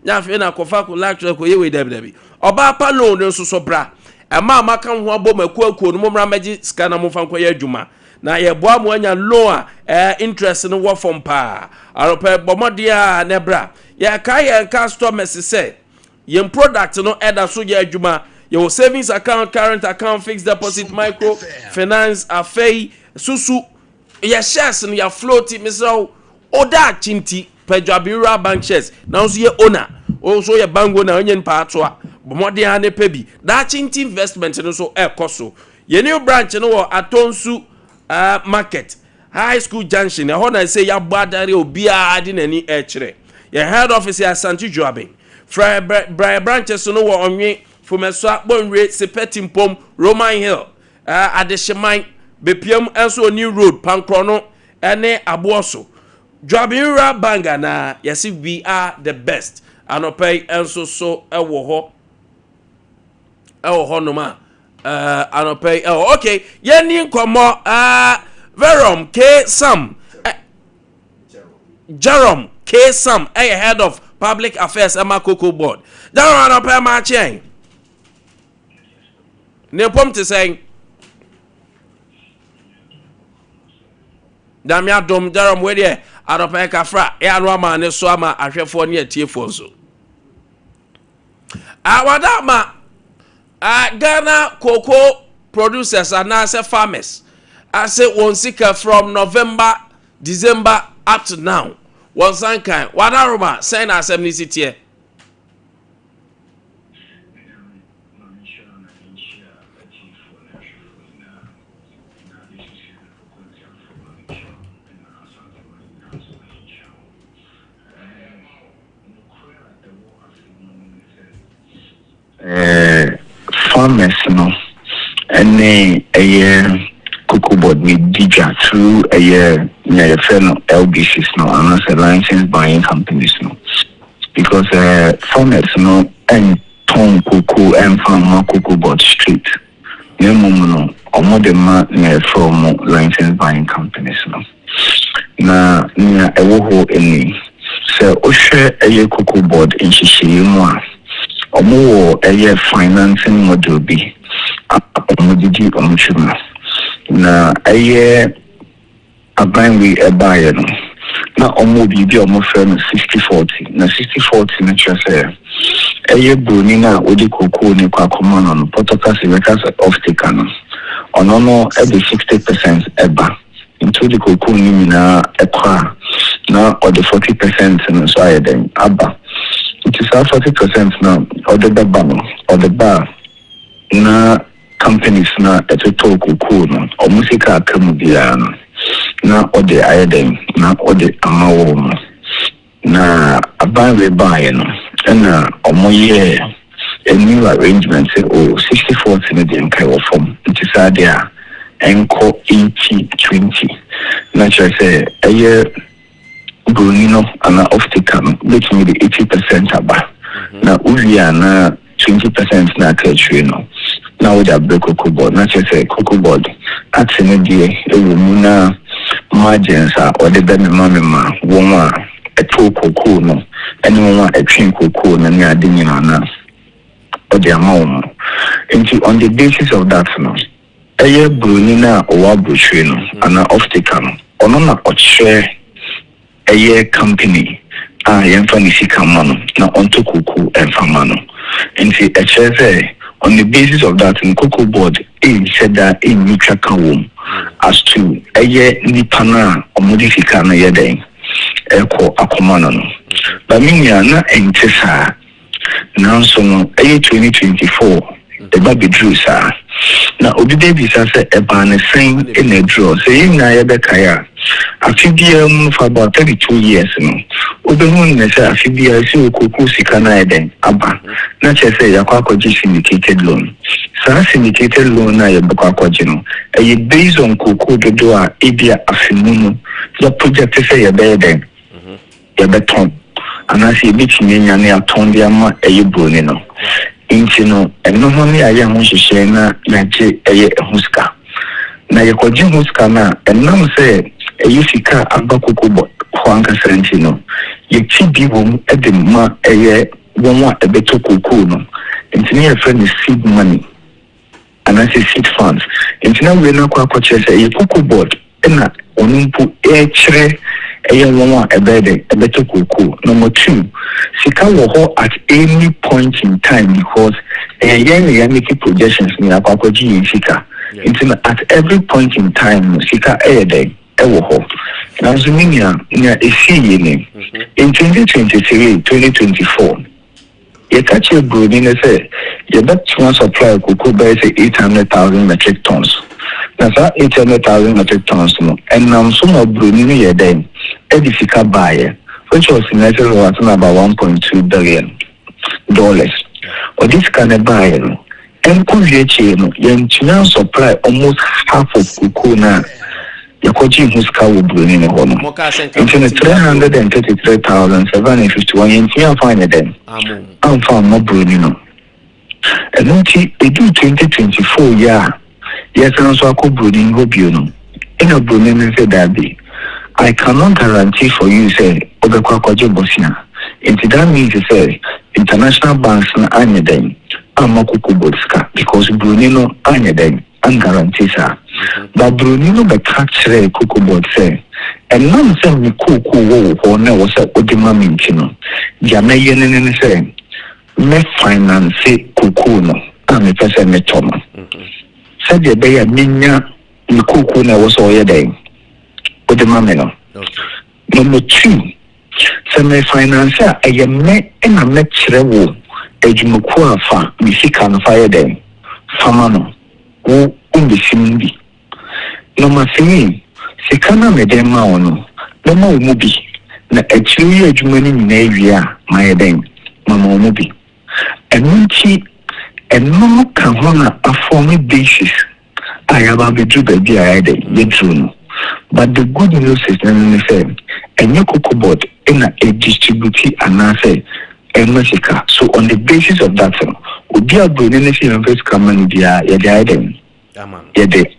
nya fe na kofa ko lecture ko ye we dabi oba pa loan nso so bra ema maka ho abom akuakuo no momra magi ska na mo fanko ye adwuma na ye boa mo anya loan interest no wo form pa aropa bomodia ne bra ye ka ye customers say ye product no eda so ye adwuma your savings account current account fixed deposit micro finance afei susu ye shares no ya floating misro oda chinti Rural Bank shares now so ye owner also ye bango na onye npa atoa bomode ha ne pebi that chinti investment no so ekoso ye new branch no wo Atonsu market high school junction e ho na say ya gbadare obi a de nani e kire ye head office ya Santi Joabin branches no wo onwe Fumeso Bonre Sepetimpom Roman Hill Adesheman Bepiam enso New Road Pankrono ene Aboso Jabira Banga na yesi we are the best anopay enso so ewo ho no ma anopay okay yeni nkomo Verom K Sam Jerome K Sam head of public affairs Amakoko board Jerome anopay ma chen ne pom te saying Damia dom Jerome we there adopa kafra e anu ama ne so ama ahwefo ne atiefo so awada ma Ghana cocoa producers and as farmers I say one sika from November December up to now one sankan wadaroma sign assemblity here farmers no any a year cocoa board me dija through a year near a fellow LBCs no and as a licensed buying companies no because farmers no and Tom Cocoa and Farmer Cocoa Board Street. No more from license buying companies. Na near a woho any. So, Oshe a Cocoa Board in Shishimu. Or more a financing model be. Omodidi Omchuma. Na a year a blind we a buyer. Na omobi be almost 60-40. Na 60-40 nature say. Eye Brunina Odi Cocoa ni kwa common on Potokasi because of the canon. On no every 60% eba. Into the cocoa ni na ekwa. Na or the 40% and so I then abba. It is 40% now or the baba or the bar. Na companies na eto cocoa no. Or musika akamudiano. Na or the iodine na or the amawo. Na aban buy no. And omoye a new arrangement say 60-40 in the entire form. It is there enco 80-20. Naturally say a year Brunino and off the cam let me the 80% about. Now we are na 20% na catchino. Now we have the cocoa board. Naturally say cocoa board at the day a margins or the baby mama woman a two cocoa no. Anyone a train cocoa and near dinner or their mom. And on the basis of that, no, a year Brunina or Wabutrino and off the cam or no, or share a year company. I am fancy camano now onto cocoa and famano. And see a share on the basis of that in cocoa board, it said that in Nutraka as to a year Nipana or Modificana Yadang. Eko akomano no but minya na entesa now so no 2024 the baby drew sa na obi baby sa say e ba na sen in a draw say na ya be kaya afibia for about 32 years no obi hu na say afibia si okuku sika na eden aba na che say ya kwa syndicated loan sa syndicated loan na ya be kwa no e based on koku dodo a ebia afimu the project say ya be eden ya beton anasi bitimi nya na aton dia ma eye broni no inti no eno ho ne aye ho hyehyɛ na yaje eye huska na ye kwaji huska na enam se eye sika abakoko bo kwanka senti no ye ti bi wom ede ma eye won a ebeto kokoo no inti ne ye friend seed money anasi seed funds inti na we na kwa kwache se ye kokoo board na onimpu e kire eye won a ebede ebeto kokoo. Number 2, sika wo ho at any point in time because yen make projections ni akwakoji sika at every point in time sika ede wo ho na zuminia nya esi ni in 2023 2024 ye catch a brewing say ye bet supply cocoa by say 800,000 metric tons. Now that 800,000 metric tons no and now some of brewing ye then edifika buyer which was in about $1.2 billion. Or this kind of buyer no and could ye supply almost half of cocoa na Yakoji Huska will bring in a home. Into 333,751 yen find it then. I'm found more Brunino. And then they do 2024 year. Yes, and also I could Brunin Hobuno. In a Brunin said that I cannot guarantee for you, say, Obekwakojo Bosnia. Into that means to say international banks na anyeden. I'm a Kukuboska because Brunino anyeden. And guarantees her. But Brunino be capture cocoa board say, and none say me cocoa or no was a odima mintino. Jamayan say, me finance cocoa no, and a person me toma. Said the bay a minya, me cocoa no was all your day. Odima meno. Number 2, say me finance a me and a met trewo, a jumukua fa, me sick on fire day. Famano. Who the simbi. Number 3, Sikana Medema ono, no more mubi. Na actually a Jumani Navia, my dame, Mamma Mubi. And Munchi, and no Kahona a formal basis. I have a bit baby I had a but the good news is then the same. A new cocoa board in a distributor and I say Mexico. So on the basis of that, we are going to invest common via the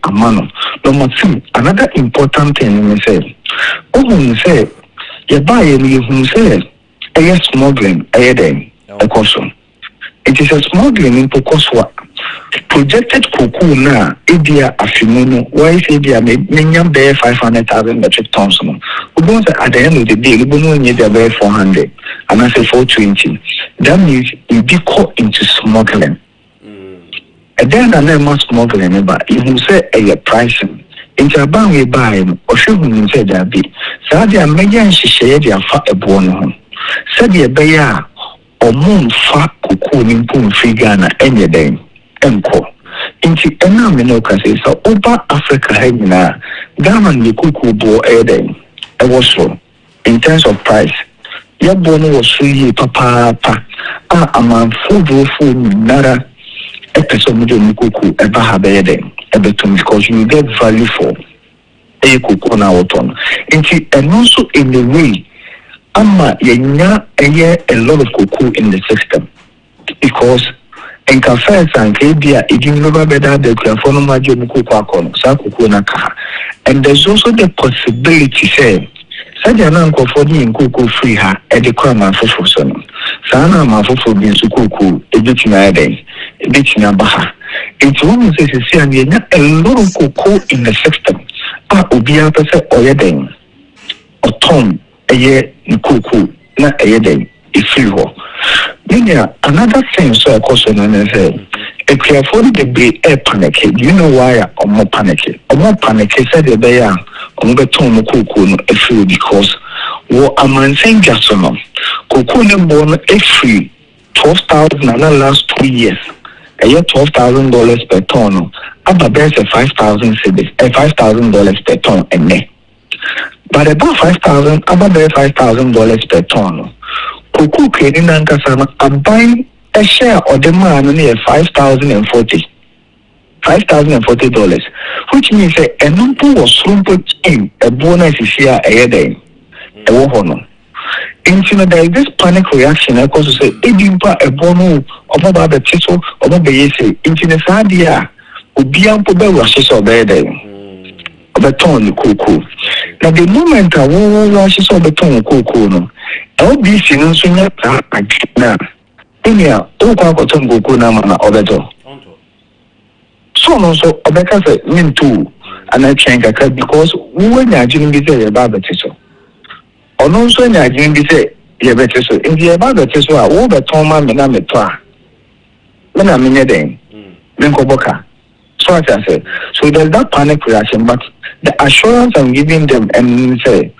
amano. Number two, another important thing we say, say, you buy you say, a smuggling, a caution. It is a smuggling in Pocoswa. Projected cocoa na Abia Afimono, why is Abia many bear 500,000 metric tons? We don't say at the end of the day, we don't need to bear 400 and I say 420. That means you be caught into smuggling. And then I never smuggling, but if you say a pricing, into a bank we buy or should we say that be? So they are making share their fat a bone. Said the bear or moon fat cocoa in Pum Figana any day. Enko. Inti enamino kasi so over Africa hegna gaman ni kuku bo eden. It was so in terms of price. Your bono was free papa. A man food nara episode of kuku ever have eden. Because you get value for a kuku na oton. Inti and also in the way ama yenya a lot of kuku in the system because in cafes and KBA, it is never better than the Phonoma Jomuku Sakuku Naka. And there's also the possibility, say, Sajan uncle for the Kuku free her at the Krama for son. Sana Mafu being Sukuku, a bit in a day, a bit in a baha. It's almost as a lot of cocoa in the system. Ubia Pesa or Yeding or Tom, a year in Kuku, not a Yeding, if you will. Another thing, so I question and say, if you afford the be a panic, do you know why or more panic? Or more panic, said the bear on the tone of cocoon a free because what a man saying just no. Cocoon born a free 12,000 and the last 2 years. A year $12,000 per ton. Abba bears a 5,000 cities, a $5,000 per ton and ne. But about 5,000, Abba bear $5,000 per ton. Kuku Kedi Nankasana are buying a share of the man near $5,040, which means a number was put in a bonus is here a day. A wohono. There is this panic reaction because say a bono of about the tissue of a base into the Sadia would be ample rushes of the day. The tone cuckoo. Now the moment I will rushes of the tone cuckoo. I'll be seeing soon now. In here, all cotton cuckoo namana or better. So also, Obeka said, mean too, and I change a cut because we were not doing this about the tissue. Or no, so I didn't say, yeah, better so. In the about the tissue, all the Toma Minamitra. When I'm in a day, then Koboka. So as I said, so there's that panic reaction, but the assurance I'm giving them and say,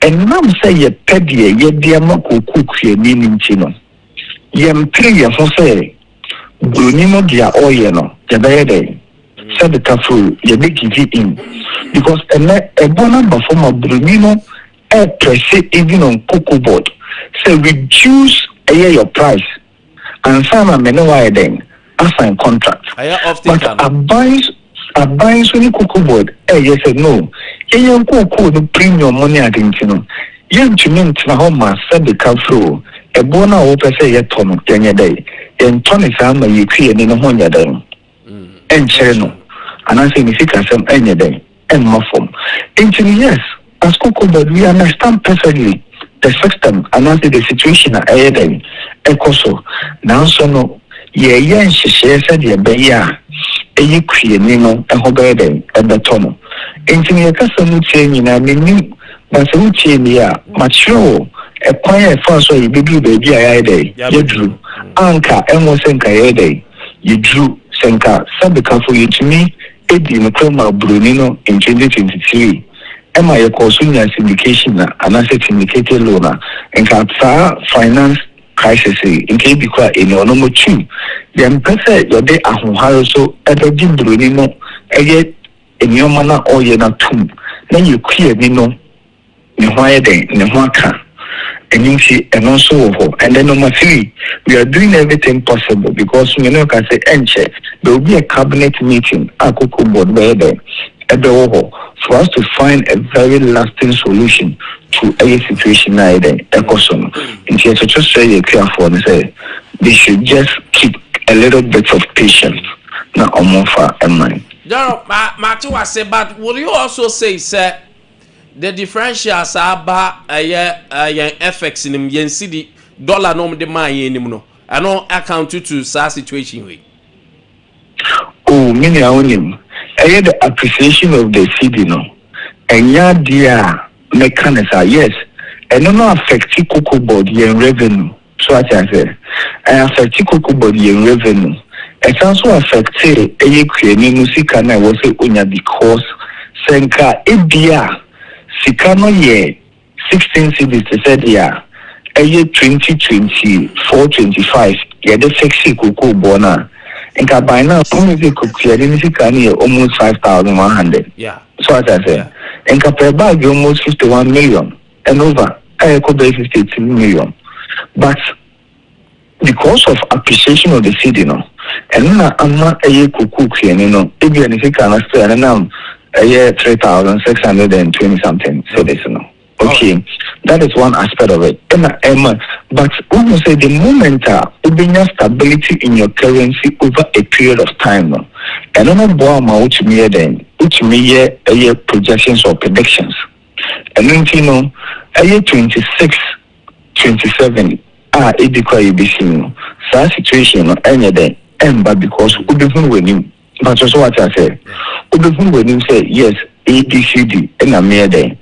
and now say ye pedie, ye dear Moko cook ye meaning chino. Yem three ye for say, Brunino dia oyeno, the bede, said the tafu, ye make it in. Because a bona performer Brunino, a press even on cocoa board. So reduce a year your price, and some are many then. Assign contract. But a buying Sony cocoa board, yes and no. You cocoa the premium money at Intino. Young to mint Mahoma said the cow a bona open say a ton of 10 a day. And Tony Sama you create in a money day. And Cherno. And I say, if you can sell any day, and more form. Intino, yes, as cocoa board, we understand perfectly the system and answer the situation at a day. Ecoso. Now, so no. Ye she said ye beya a queen nino a hobede at the tono. Ain't me a custom chain I mean, but so chain ya, mature, a quiet first way baby baby I day. You drew Anka and was Senka a day. You drew Senka, Sabika for you to me, Eddie Macroma Brunino in 2023. Am I a consumer syndication and asset indicated loaner and can finance crisis in case because in your number 2 then person your day ahunharo so ebeji bruni no eye in your manner or you na tum then you clear me no ne why then ne waka and you see and also and then number 3 we are doing everything possible because you know can say enche there will be a cabinet meeting akoko board where there for us to find a very lasting solution to any situation now then ecosom. In case I just say careful and say they should just keep a little bit of patience now on for a mind. Matu was say, but will you also say, sir, the differentials are about FX in yen city dollar no de man yen I know account to sa situation we. Oh, many onim. I had the appreciation of the city no. And ya dear mechanics yes. And no affect cocoa body and revenue. So I say I affect cocoa body and revenue. It also affected a creating music and I was say unya because senka ebia sikano ye 16 cities said yeah a year 2024-25 yeah the sexy cocoa bona and by now only could clear music and almost 5,100 yeah so as I say and compare bag almost 51 million and over I could be 52 million but because of appreciation of the city, no, and I'm not a year cuckoo, you know, if you anything can stay and I'm a year 3,620 something. So this, no, okay, that is one aspect of it. But when you say the moment it brings stability in your currency over a period of time, no, and I'm not born my which me then, which me a year projections or predictions, and then you know, a year 26, 27. It because you be seen such situation any day but because we be when you but also what I say we be when you say yes ABCD and a mere day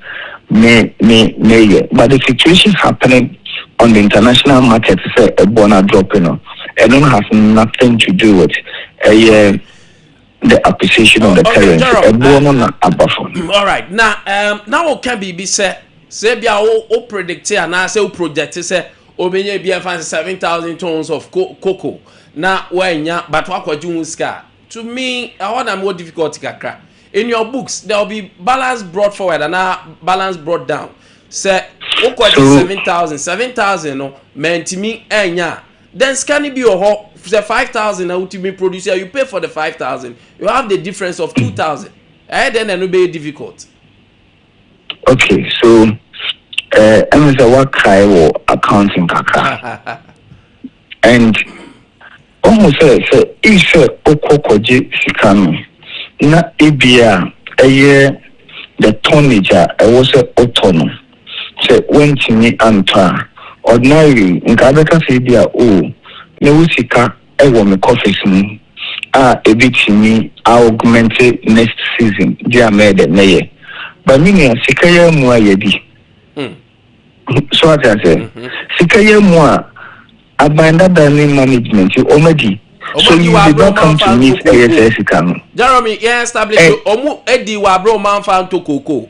may but the situation happening on the international market say a bona drop and don't have nothing to do with the appreciation of the currency a bona all right now can be say bia o predict and I say o project say obenye bia fancy 7,000 tons of cocoa na wanya but wakwadwu ska to me I want more difficult kakra in your books there will be balance brought forward and balance brought down say okwadwu 7,000 no mentimi enya then scan be your say 5,000 na ultimate producer you pay for the 5,000 you have the difference of 2,000 then it will be difficult. Okay, so I'm a work accounting kaka and almost say if okokoje sikano na ebia the tonnage was autonom say when timi anta ordinary nkabeka say bia me wusika ewo me coffee mu ebitimi augment next season dia made na but me sikaya mu ayedi so what I say sikaya mu abanda dani management already so you did not come to meet ASS Kano Jeremy establish omu edi wa bro man fan to cocoa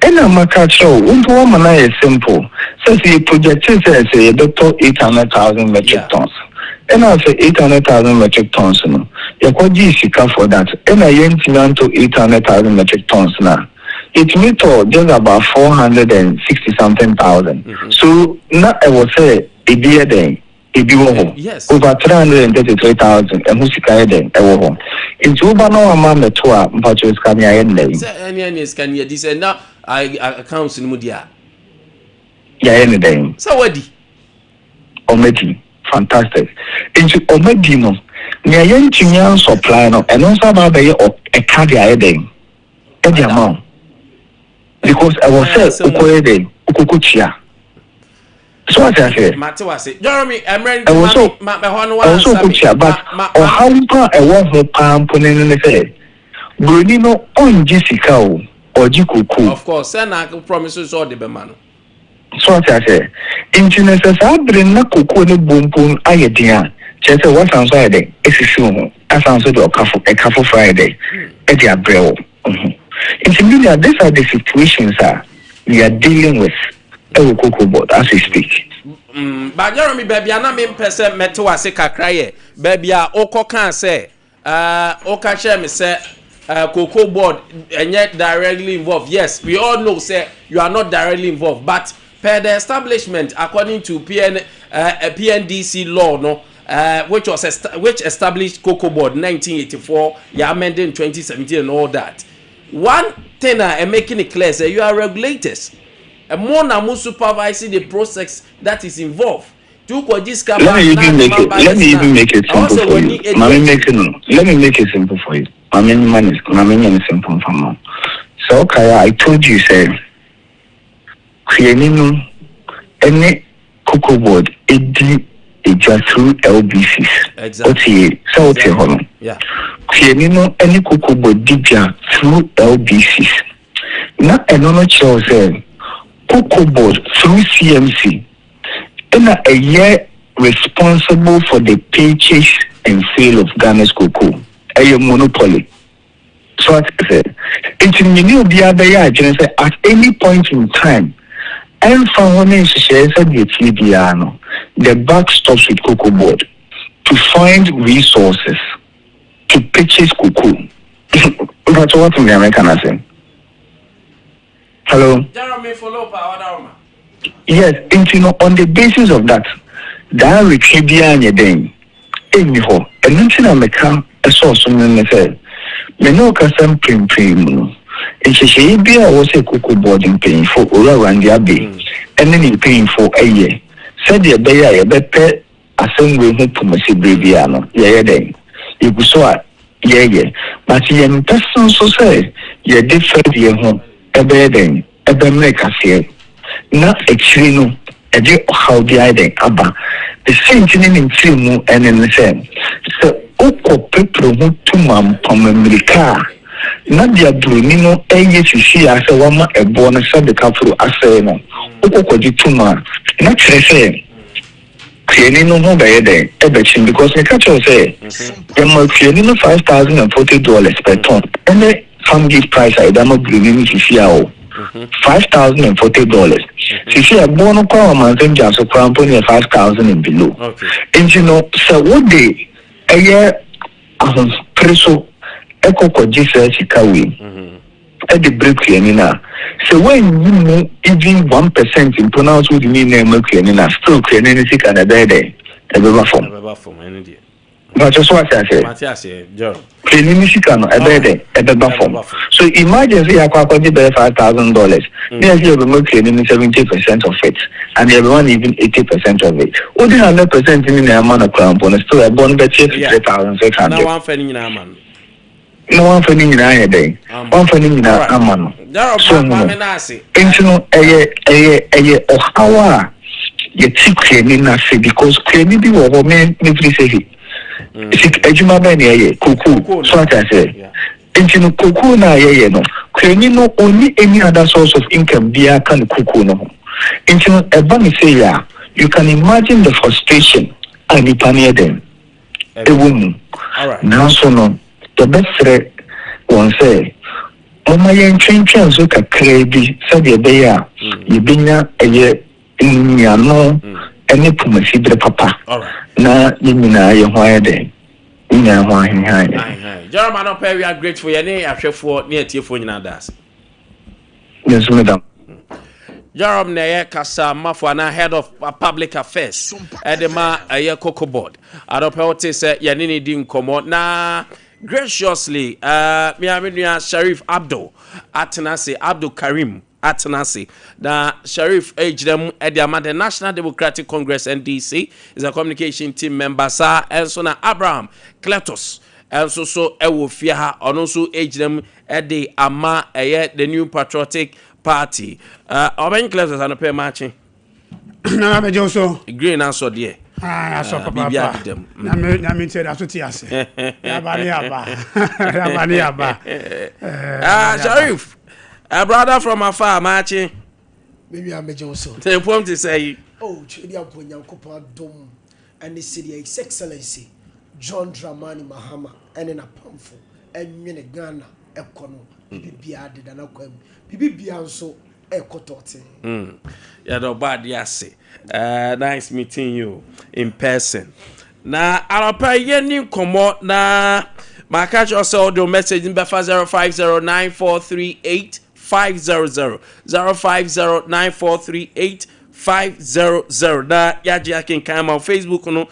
ena makacho unto mana is simple says the project says say doctor 800,000 metric tons and I say 800,000 metric tons no you could sika for that and I yent to 800,000 metric tons now it means just about 460 something thousand so now I will say a beer day yes over 333,000 and musika then ewo into over no amount to but you can hear say any scan here this and now I accounts in mudia yeah any day so what di omedi fantastic into omedi no near yen supply no and also about the a card here then the amount because I was say ukoede ukukuchia so what I say Mate was say Jeremy I'm ready to also kuchia but or how pa I was no pam punin ne say bruni no on jisika or jikuku of course send I promises all the bemano so what I say intinese sa bring na kuku ne bumpun ayedia chese what am say dey esisi asan so do okafo Friday e dey abrel intimedia these are the situations we are dealing with a cocoa board as we speak. But Jeremy baby ana me person meto ase kakra ye baby a okoka say oka share me say cocoa board enye directly involved. Yes, we all know say you are not directly involved but per the establishment according to PNDC law no which established Cocoa Board 1984, you amended in 2017 and all that. One thing I'm making it clear, say you are regulators. And more than more supervising the process that is involved. Let me even make it simple for you. Let me make it simple for you. My man is simple for me. So okay, I told you, say, creating any Cocoa Board, it just through LBCs. Exactly. So yeah. Creating any Cocoa Board through LBCs. Now another choice say Cocoa Board through CMC. And a year responsible for the purchase and sale of Ghana's cocoa. A monopoly. So I said, it's in the new BIA at any point in time. And from one shares the buck stops with Cocoa Board to find resources to purchase cocoa. That's what in the American I say. Hello. Yes, and on the basis of that, that retrieve and your day. And nothing I make a source on the say. Meno custom prim. And she be was a Cocoa Board in paying for all around the abbey, and then in paying for a year. Said the bay a better a same way to Missy Babyano. Yeah, then you saw yeah. But you person so say, you're different year home, a bedding, a bed make us here. Not actually no, a day how the idea abba. The same thing in film and in the same. So, Oko people to mum from America. Not the Brunino, ASC as a woman, a bonus of the couple as a Oko di Tuma. Not say, creating no more by a day, everything because the catcher say, creating $5,040 per ton. And the farm gift price I don't know, bringing to see $5,040. If you are born a common thing, just a crown pony 5,000 and below. Okay. And you know, so what day a year preso echo Jesus Chicago at the break so when you know even 1% in pronounce with me name still creating sick and a day a form. But just what I say. Cleaning Michigan, a form. So imagine I could pay $5,000. Yes, you will cleaning 70% of it, and everyone even 80% of it. What do you have 100% in the amount of crown bonus? Still a bond bet 3,600. No one fanning in a man. No one fanning in a day. One fanning in a man. So, a hour. You take cleaning because cleaning be what men never say. Ejuma beni cocoa, so I say. And you know, cocoa na no. Cleaning no only any other source of income via can cocoa no. And you know, a bunny say you can imagine the frustration and the panic them. A woman. Alright. Now so no. The best threat one say. Oh my intention so ka crazy said the bear. You been a year in no any pumasibra papa. Alright. Na yimina ye hwan de ina hwan han Jeremy no pay we are grateful ye ne ahwefo ne atiefo nyina das yes madam Jerome na ye kasa mafo na head of public affairs edema ye Cocoa Board adope wote se ye ne di nkomo na graciously me amenu Sharif Abdul Atenase Abdul Karim Atenase the Sharif Ejrem Ediama the National Democratic Congress NDC is a communication team member sir also na Abraham Cletus also so ewo fia ha ono so Ejrem Ede ama the New Patriotic Party oben Cletus anope matching na be joso green answer there so papa na me tell aso ti ase ya bani aba Sharif a brother from afar matching maybe I'm joso the point to say oh chidi aponya kopa dom and the city his excellency John Dramani Mahama and na pamfo enwene Ghana ekono bibia de na kwam bibia nso ekotote yeah no bad yase nice meeting you in person na arapa yeni komo na ma catch us audio message in befa 0509438500 0509438500 500 na yaji akin kama Facebook no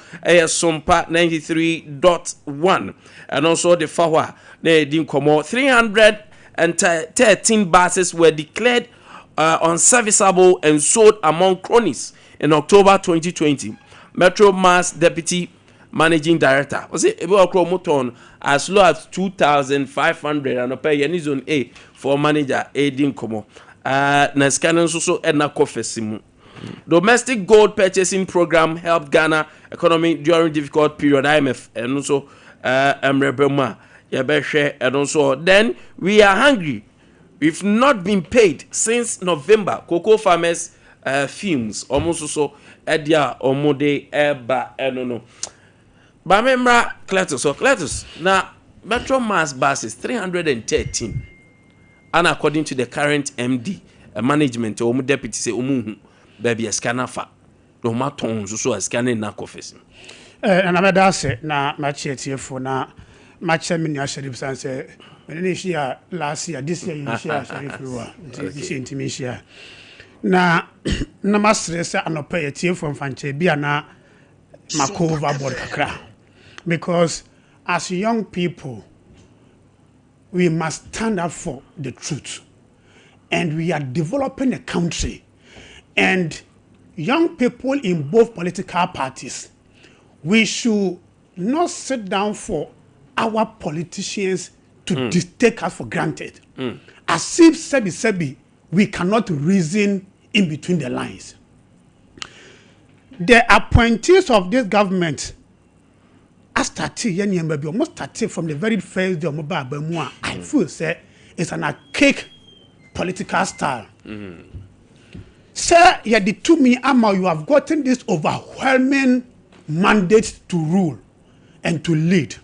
Sompa 93.1 and also the Fawa na din komo 313 buses were declared unserviceable and sold among cronies in October 2020. Metro Mass Deputy Managing Director was it moton as low as 2,500 and pay any zone A for manager Edin Komo na scanning so na kofesimu. Domestic gold purchasing program helped Ghana economy during difficult period IMF and also Emrebema Yabeshe and also then we are hungry. We've not been paid since November. Cocoa farmers films almost so edia omode eba no. But remember Cletus now Metro Mass buses 313 and according to the current MD management or deputy say baby a scanner fa no maton so a scanning na office and I say na match for na match me Sharif san say last year this year you share Sharif this intimation na master say anopa tie from fanche bia na makova board kakra because as young people we must stand up for the truth and we are developing a country. And young people in both political parties, we should not sit down for our politicians to take us for granted. As if sebi, we cannot reason in between the lines. The appointees of this government, almost started from the very first day of Mobile. I feel say it's an archaic political style. Sir, you the to me, Ama, you have gotten this overwhelming mandate to rule and to lead.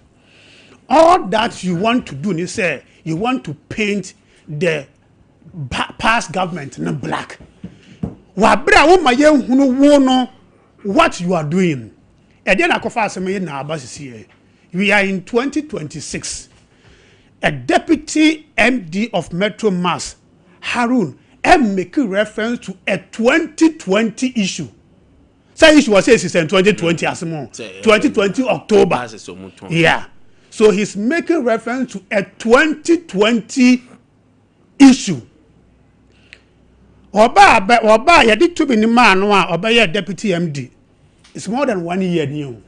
All that you want to do, you say, you want to paint the past government in black. What you are doing. And then we are in 2026. A deputy MD of Metro Mass, Harun, and making reference to a 2020 issue. So issue was says it's in 2020 as more. 2020 October. Yeah. So he's making reference to a 2020 issue. Oba ya did to be the man Oba ya deputy MD. It's more than 1 year new.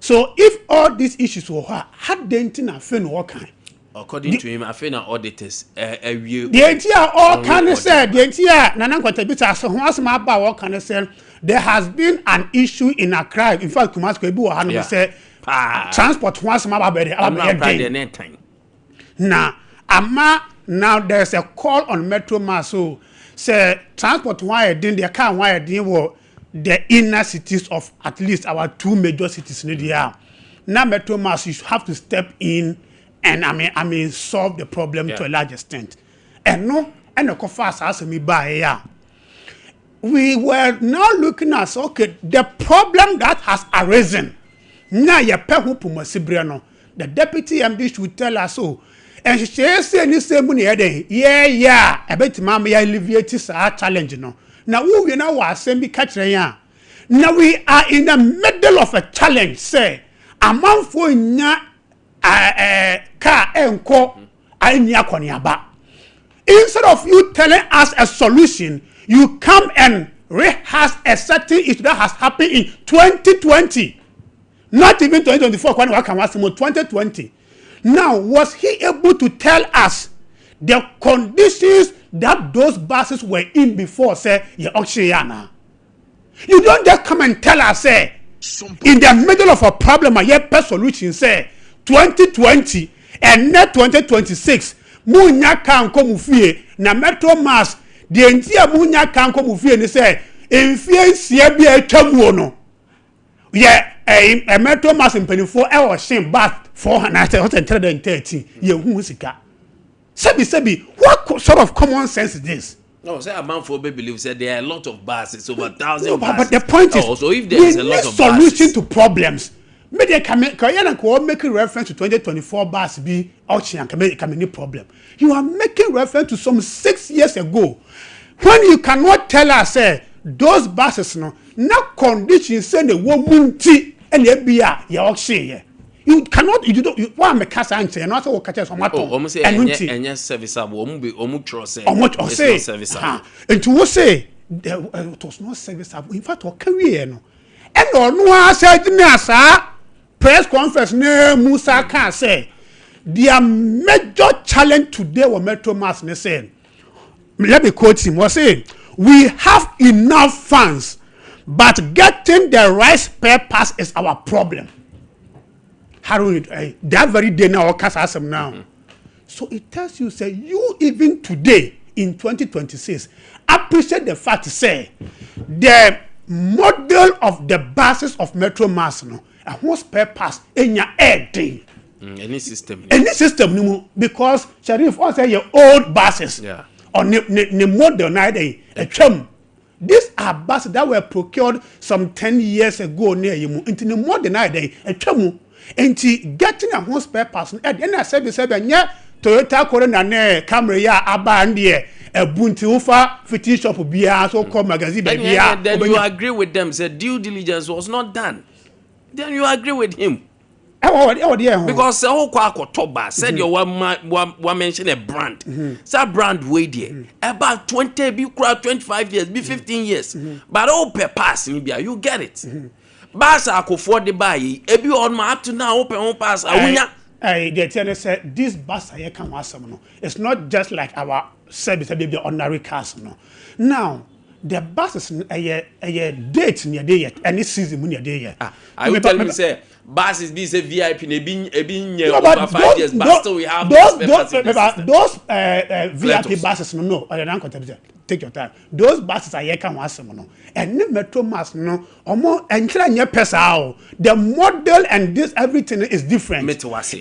So if all these issues were had dentin a fin or kind. According to him, I think our auditors the entire all kind of said the entire Nana Nkwantabisa so once my about all kind of said there has been an issue in Accra. In fact, Kumas Kwebu or say transport once my about now there's a call on Metro Mass so say transport why didn't they can't why didn't work the inner cities of at least our two major cities in the area. Now Metro Mass you have to step in and I mean solve the problem to a large extent. And no and the fast as me by we were now looking at okay the problem that has arisen. Now ya pehupu masibriano the deputy MD should tell us so. And she says any same money yeah I bet mama ya alleviate our challenge no. Now we now are saying catch now we are in the middle of a challenge say a man for nya car enko anya koniaba. Instead of you telling us a solution, you come and rehash a certain issue that has happened in 2020. Not even 2024, 2020. Now, was he able to tell us the conditions that those buses were in before, say, Okshiana? You don't just come and tell us, say, in the middle of a problem, a solution, say, 2020 and not 2026. Munya kan komufie na Metro Mass the entire munya kan komufie ni say enfie sia bia atwamuo no ye a Metro Mass mpanifo e wo shin back 413 ye hu sika sebi what sort of common sense is this? No, say a man for believe said there are a lot of buses over 1,000 buses. But the point is so if there is a lot of solution to problems media can make reference to 2024 bus be auction can any problem. You are making reference to some 6 years ago when you cannot tell us those buses no conditions say the woman ti and ebia ya oxy. You cannot you don't one make cast answer and also catch us on matter. Oh, say any serviceable, say serviceable. And to say it was not serviceable. In fact, what career no. And no said Nasa press conference no Musa can say their major challenge today was Metro Mass saying. Let me quote him. Was saying we have enough funds, but getting the right spare parts is our problem. That very day now, now. So it tells you, say, you even today in 2026 appreciate the fact, say, the model of the buses of Metro Mass, no, and what spare parts in your head. Any system, because Sharif also say your old buses, or the model nowadays, a chum. These are buses that were procured some 10 years ago near you. Into the modern nowadays, a chum. And getting a home spare person, and then I said, Toyota Corona, Camry, Abandi, a Bunti Ufa, Fiti Shop, Bia, so called magazine. Then you agree with them, said due diligence was not done. Then you agree with him. Because the whole Quaco Toba said you one mention a brand. That brand way there. About 20, be 25 years, be 15 years. But all per pass, you get it. Bas are afford the buy. Ebi on my up to now open pass. The tenant said this bus I can no. It's not just like our service the ordinary cars no. Now the buses a date near day yet any season near day yet. I will tell you say buses be say VIP over 5 years but still we have those VIP buses no I don't contact. Take your time. Those buses are here can no. And Metro Mass no omo entra nye pesa. The model and this everything is different.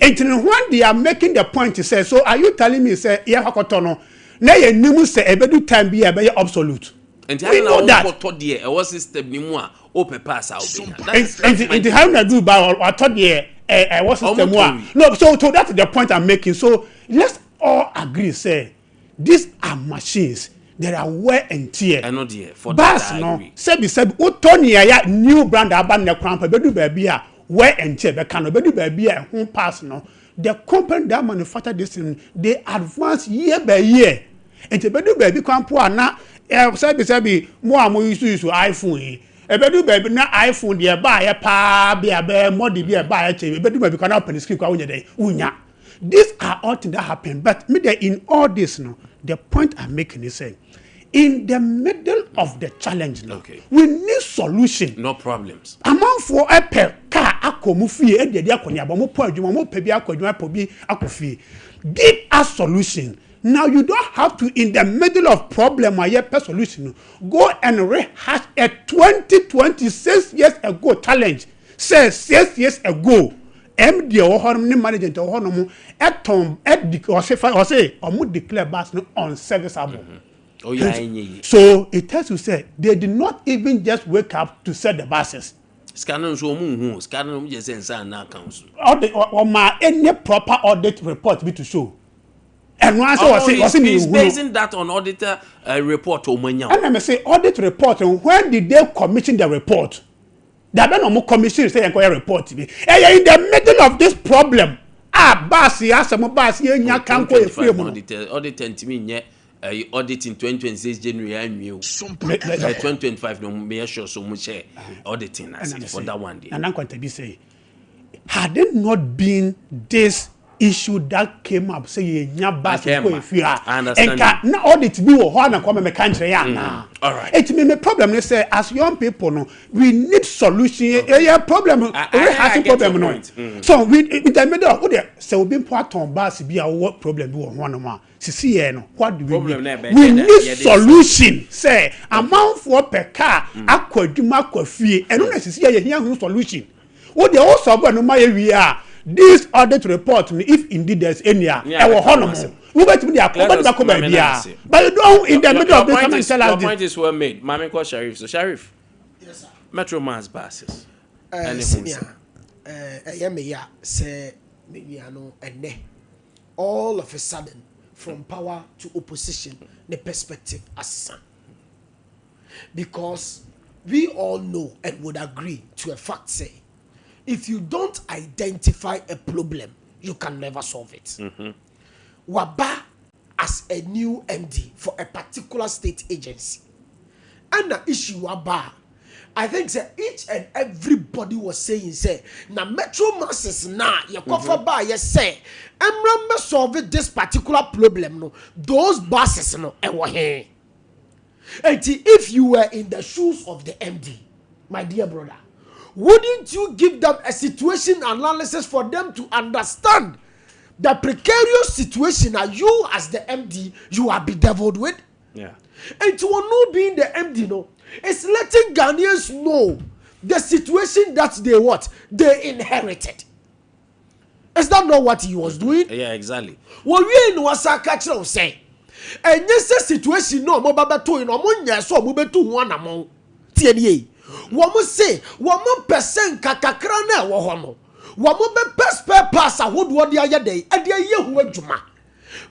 And when they are making the point to say, so are you telling me say yeah hakotono na ye nimu say ebedu time be obsolete. And I know that there was system ni mu a open pass out. And how na do by I thought there was system one. No, so that's the point I'm making. So let's all agree say these are machines. There are wear and tear. I know dear. For Bas that no. Sebi Utonia ya new brand aban ne cramp bedu baby a wear and tear be can bedu baby a home pass no. The company that manufacture this thing, they advance year by year. And the bedu baby crampo na sebi mo amo use iPhone. Bedu baby na iPhone dey buy pa be a modi be buy che bedu baby can open screen kwa unya dey unya. These are all things that happen, but me in all this no. The point I'm making is saying, in the middle of the challenge now, we need solution. No problems. Among for a per car, akomufi, e dia konya, but mo po adwuma, mo pe bi akodwuma po bi akofi. Give us solution. Now you don't have to, in the middle of problem, a per solution, go and rehash a 26 years ago challenge. Say 6 years ago. MD or honor management or honor etom or say or declare bus unserviceable. Oh yeah. So it tells you say they did not even just wake up to set the buses. Scanning so who scanning just inside now council. Or my any proper audit report be to show. And once he's basing that on auditor report or manya. And I say audit report and when did they commission the report? That no more commission say inquiry report to me. In the middle of this problem, Basi has some Basi nya can go free audit to me nye audit in 2026 January and you 2025 no me sure so much auditing for that one day. And I'm going to be say had it not been this issue that came up say nya Basi go free and na audit be wo ho na come me country ya na. All right. It mean the problem is say as young people no we need solution. Yeah problem. Has problem no. So we in the middle of there say we be part on Basi be a what problem be one ma. Sisi here no. What do we need? We need solution. Say amount for per car akwadwuma kwafie. Eno na sisi here here solution. What they also no ma we are this audit report, if indeed there's any, I will honor we wait to be a but you don't in the middle of this come and tell us. The point is well made. Mami call Sharif. So Sharif, yes, sir. Metro Mass buses. Say all of a sudden from power to opposition, the perspective as Because we all know and would agree to a fact say, if you don't identify a problem, you can never solve it. Waba as a new MD for a particular state agency. And the issue waba, I think say each and everybody was saying say, na metro masses na ye kofa ba ye say, emra solve this particular problem no, those buses no ewo he. And if you were in the shoes of the MD, my dear brother, wouldn't you give them a situation analysis for them to understand the precarious situation that you as the MD you are bedeviled with? Yeah. And to not being the MD, no, it's letting Ghanaians know the situation that they inherited. Is that not what he was doing? Yeah, exactly. Well, we know what Sakachro say. And yes, situation no mo baba to no mo nya so mo betu ho anamon. Tie nie. Wo mo say, wo mo percent kakakra na wo ho no. Wo mo be spare pass ahodo de aye dey. E de aye hu adwuma.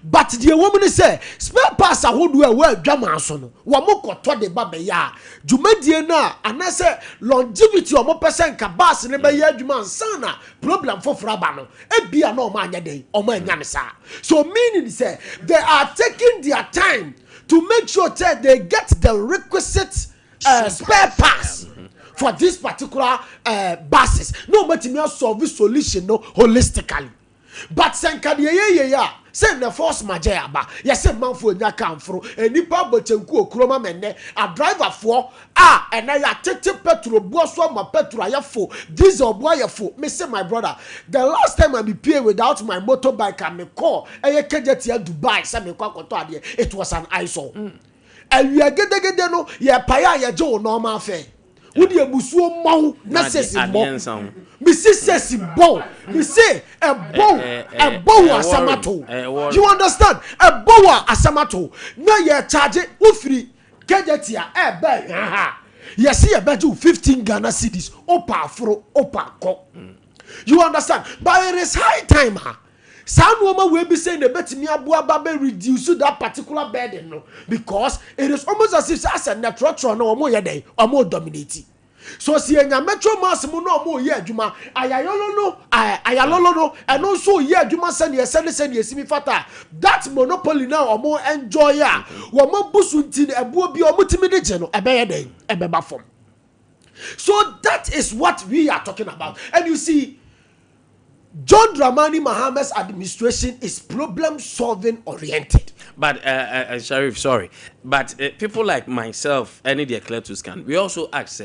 But the woman say, spare pass ahodo e wa adwama so no. Wo mo koto de baba ya. Dwumadie na anase longevity wo mo percent ka bass ne be ya adwuma nsana problem for fraba no. E bia na o ma anya dey. O ma anya ne sa. So meaning say they are taking their time to make sure that they get the requisite spare pass for this particular buses. No matter me solve solution no holistically. But senka de say the force major ba yes manfo nya kamfro enipa bochenku okroma menne a driver for and I tete petrol boso ma petrol ayefo diesel boy ayefo me say my brother the last time I be pay without my motorbike and me call kejetia Dubai say me kwakoto ade it was an eyesore and we are gede no ye paya ye jo normal fare wudi ebusuo maw na sesi me sesi bon me say a bow asamato you understand a bow asamato na ye charge ufiri kejetia be ha yes ye be 15 Ghana cedis opa afro opa ko you understand but it is high time some woman will be saying the betimi abuaba be reduce that particular burden no because it is almost as if as a natural no omo ye dey omo dominate. So si enya metro mass mu no omo ye adwuma ayalolo no and also ye adwuma send ye simi fata that monopoly now omo enjoy ya wo mo busu nti ebuo bi omo timi de je no ebe ye den ebe ba form. So that is what we are talking about. And you see, John Dramani Mahama's administration is problem-solving oriented. But, Sharif, sorry. But people like myself, any the Eclectus can, we also ask,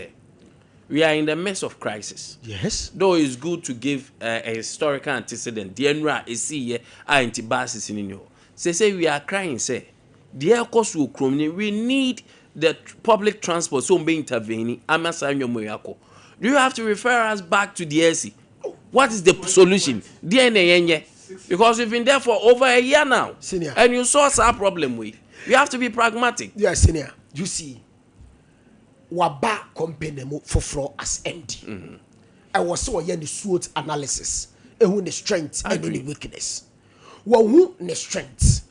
we are in the midst of crisis. Yes. Though it's good to give a historical antecedent. The NRA is here, anti-basis in you. Say we are crying, say, the cost will come. We need the public transport, so be intervening. Do you have to refer us back to the AC? What is the solution? DNA, because we've been there for over a year now. Senior. And you saw our problem with. You have to be pragmatic. Yes, senior. You see, waba company mo for as MD. I was so the SWOT analysis. Who the strength and the weakness. Who the strength?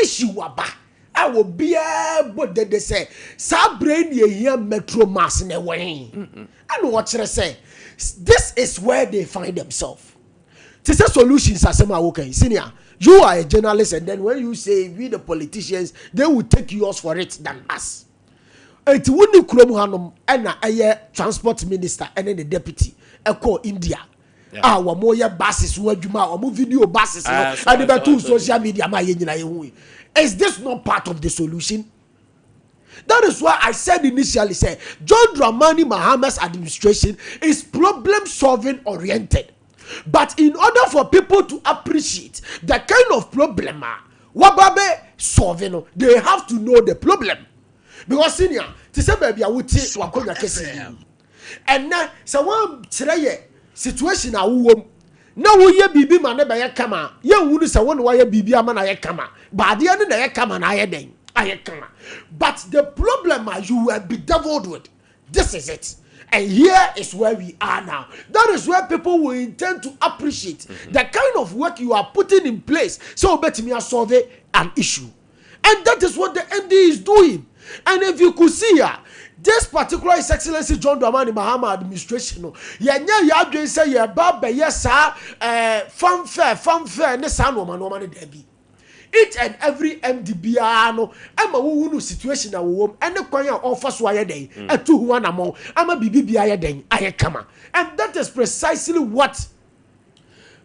Issue waba. I will be able to say, "Sa brain ye here metro mass in a way." And what I say, this is where they find themselves. To say solutions are somehow okay. Senior, you are a journalist, and then when you say we the politicians, they will take yours for it than us. It wouldn't Hanum and a transport minister and then the deputy call India. Our more buses, word you or video buses, and about two social media. Is this not part of the solution? That is why I said initially, John Dramani Mahama's administration is problem-solving oriented. But in order for people to appreciate the kind of problem Wababe solving, they have to know the problem. Because senior, to say baby, I would take Wakoya Kesi. And now, someone today situation a wom. Now we ye bibi man na be kama. Ye wunu se wonu wa ye bibi ama na ye kama. Ba de na ye kama na ye den. Aye kama. But the problem you will be deviled with. This is it. And here is where we are now. That is where people will intend to appreciate the kind of work you are putting in place. So bet me solve an issue. And that is what the MD is doing. And if you could see here, this particular His Excellency John Dramani Mahama administration no yenya ya adwen say ye ba be yesa fanfare ne sa no ma ne da bi each and every MDBR no ama wo no situation na wo ene kwan a offer so aye den atu hu anamo ama bibi aye den aye kama, and that is precisely what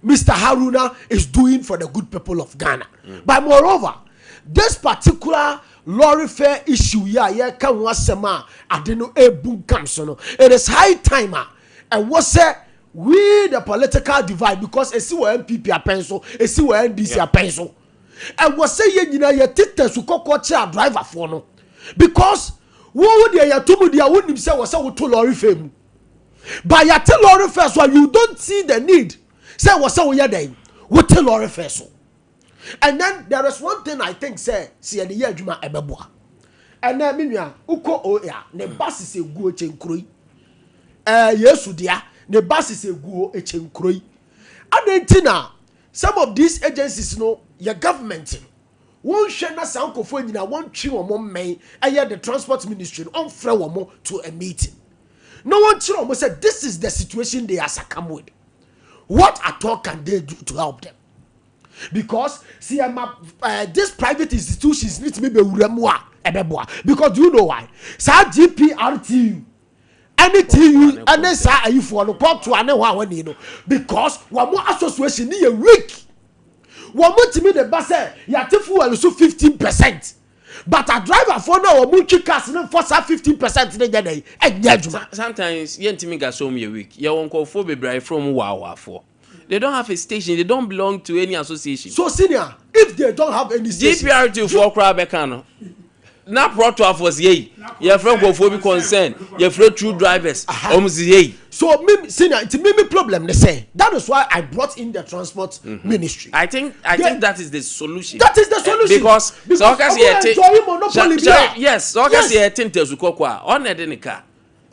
Mr. Haruna is doing for the good people of Ghana. But moreover, this particular lorry fare issue yeah can wasema adeno boom comes no, it is high time and what say we the political divide because esi wo MPP apenso esi wo NDC apenso and what say ye nyina ye tete su kokko chia driver for no because wo de ya tumu dia wonim say wo say wo to lorry fare mu but ya te lorry fare so you don't see the need say wo say wo ye den wo te lorry fare so. And then there is one thing I think say see the year juma ebeboa. And then minua uko oya ne bus is egu echenkroi. Yesu dia ne bus is egu echenkroi. Adentina some of these agencies no your government won hwe na sankofo nyina won twi omo men the transport ministry on frɛ omo to a meeting. No one try omo say this is the situation they are succumb with. What at all can they do to help them? Because see this private institutions need to be bewuramua ebeboa because do you know why sa GPRTU anything you and sa ayifo no pop to ane ho awani no because wamo association ni weak wamo timi de ba say yatefu well so 15% but a driver for no wamo twi cars no for 15% ne dey enye sometimes yentimi ga so me weak ye won kofo bebrai from wawa for. They don't have a station. They don't belong to any association. So senior, if they don't have any station, GPR2 for Krabekano. Na proto was ye. Your friend go for be concerned. Your friend true drivers. Ye. So me senior, it's me problem. They say that is why I brought in the transport ministry. I think that is the solution. That is the solution because so yes, so can see a tint to Kokwa on the car.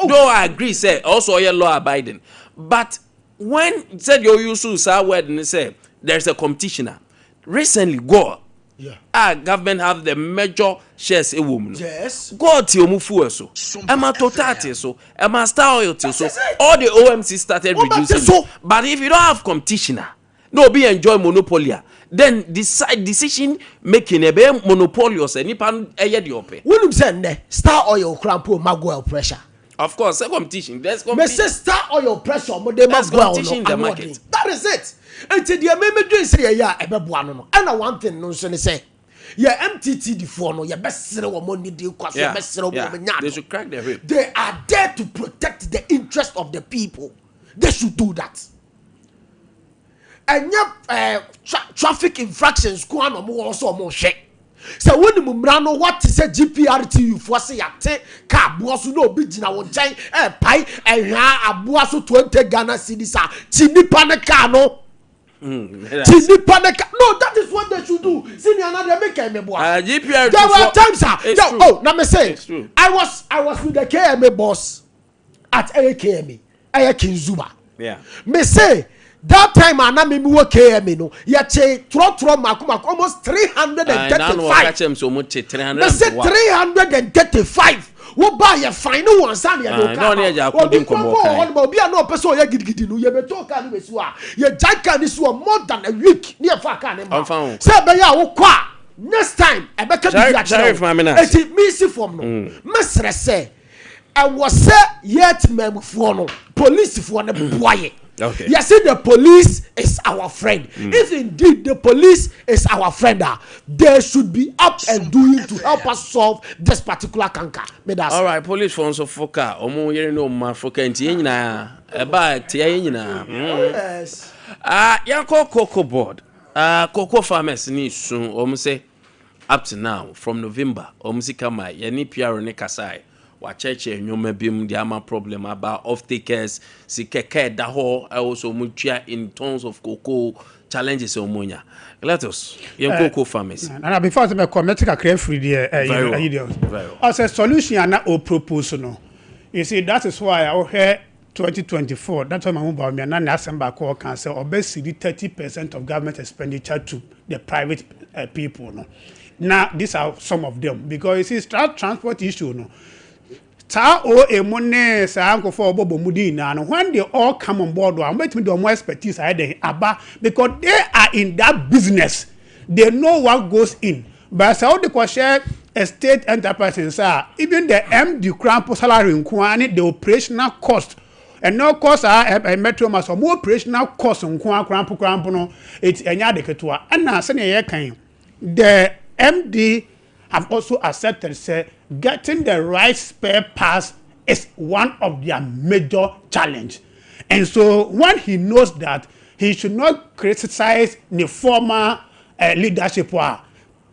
Though I agree, say also your law abiding, but. When said you use to word and say there's a competition recently go government have the major shares a woman go to your move so am a total so am a star oil so all the OMC started reducing but if you don't have competition no be enjoy monopoly then decide decision making a be monopoly or any pan the open when you say star oil crampo mago pressure. Of course, competition. There's competition. Star oil pressure. There's competition in the market. That is it. And today, me do say yeah, no. And one thing no say, yeah, MTT the phone, no, yeah, best seller money deal cost, yeah, best seller they should crack their whip. They are there to protect the interest of the people. They should do that. And yeah, traffic infractions go on also more shake. So when you mrano what is a GPRTU for say yate car boasu no bi gina won chan pai ehwa aboaso 20 Ghana cedis a chinipa ne car no chinipa ne car no that is what they should do senior na dey make me boa GPRTU there were times now me say I was with the KMA boss at AKMA Kinzuba me say that time ana me wo KM no ya che tro makuma almost 335 so much 300 me say 335 wo ba ya fine one san ya do ka no ya akudin komo kan obi a no person ya gidigidi no ye beto ka no besu a ye jaka ni so more than a week ni e fa ka ne ma say be ya wo kwa next time e be ka bi ya e me see from no me srese I was say yet memfo no police fo no boye. Okay. You see, the police is our friend. If indeed the police is our friend, they should be up and doing to help us solve this particular canker. All right, police for so foka. Omo yere no man foka nti nyina eba tie nyina. Yes. Yanko cocoa board. Cocoa farmers ni soon. Omo say up to now from November. Omo si kama yani PR ne kasai. Wacheche nyoma bim the ama problem about off takers si keke da ho also mutua in terms of cocoa challenges omonya. Let us cocoa farmers and before the committee can create free the as a solution and o propose no you see that is why I hear 2024 that's why my mobile me and December call can say obesity 30% of government expenditure to the private people no now these are some of them because you see transport issue no ta o emone sa ankofo obobo mudi na no when they all come on board am bet me the more expertise I dey aba because they are in that business they know what goes in but how the share a state enterprise sir even the MD crown salary nko the operational cost and no cost a metro mass or more operational cost nko crown no it enya de ketua and na se ne kan the MD have also accepted say getting the right spare parts is one of their major challenge. And so when he knows that, he should not criticize the former leadership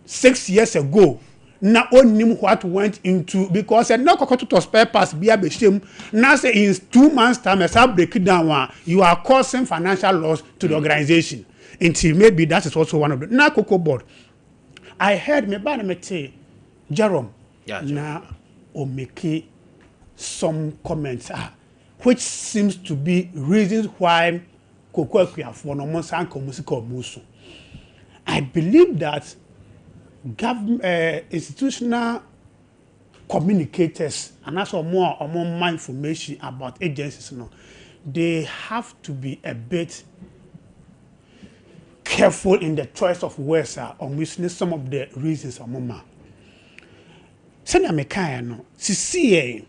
6 years ago. Na only what went into because no to spare parts be a shame. Now say in 2 months time as I break it down, you are causing financial loss to the organization. Until maybe that is also one of the now Cocoa Board. I heard me by the Jerome. Yeah, now or make some comments which seems to be reasons why Cocoa for no more musical musu. I believe that institutional communicators and also more information about agencies, they have to be a bit careful in the choice of words on which some of the reasons are mama. Senya mekaya no CCA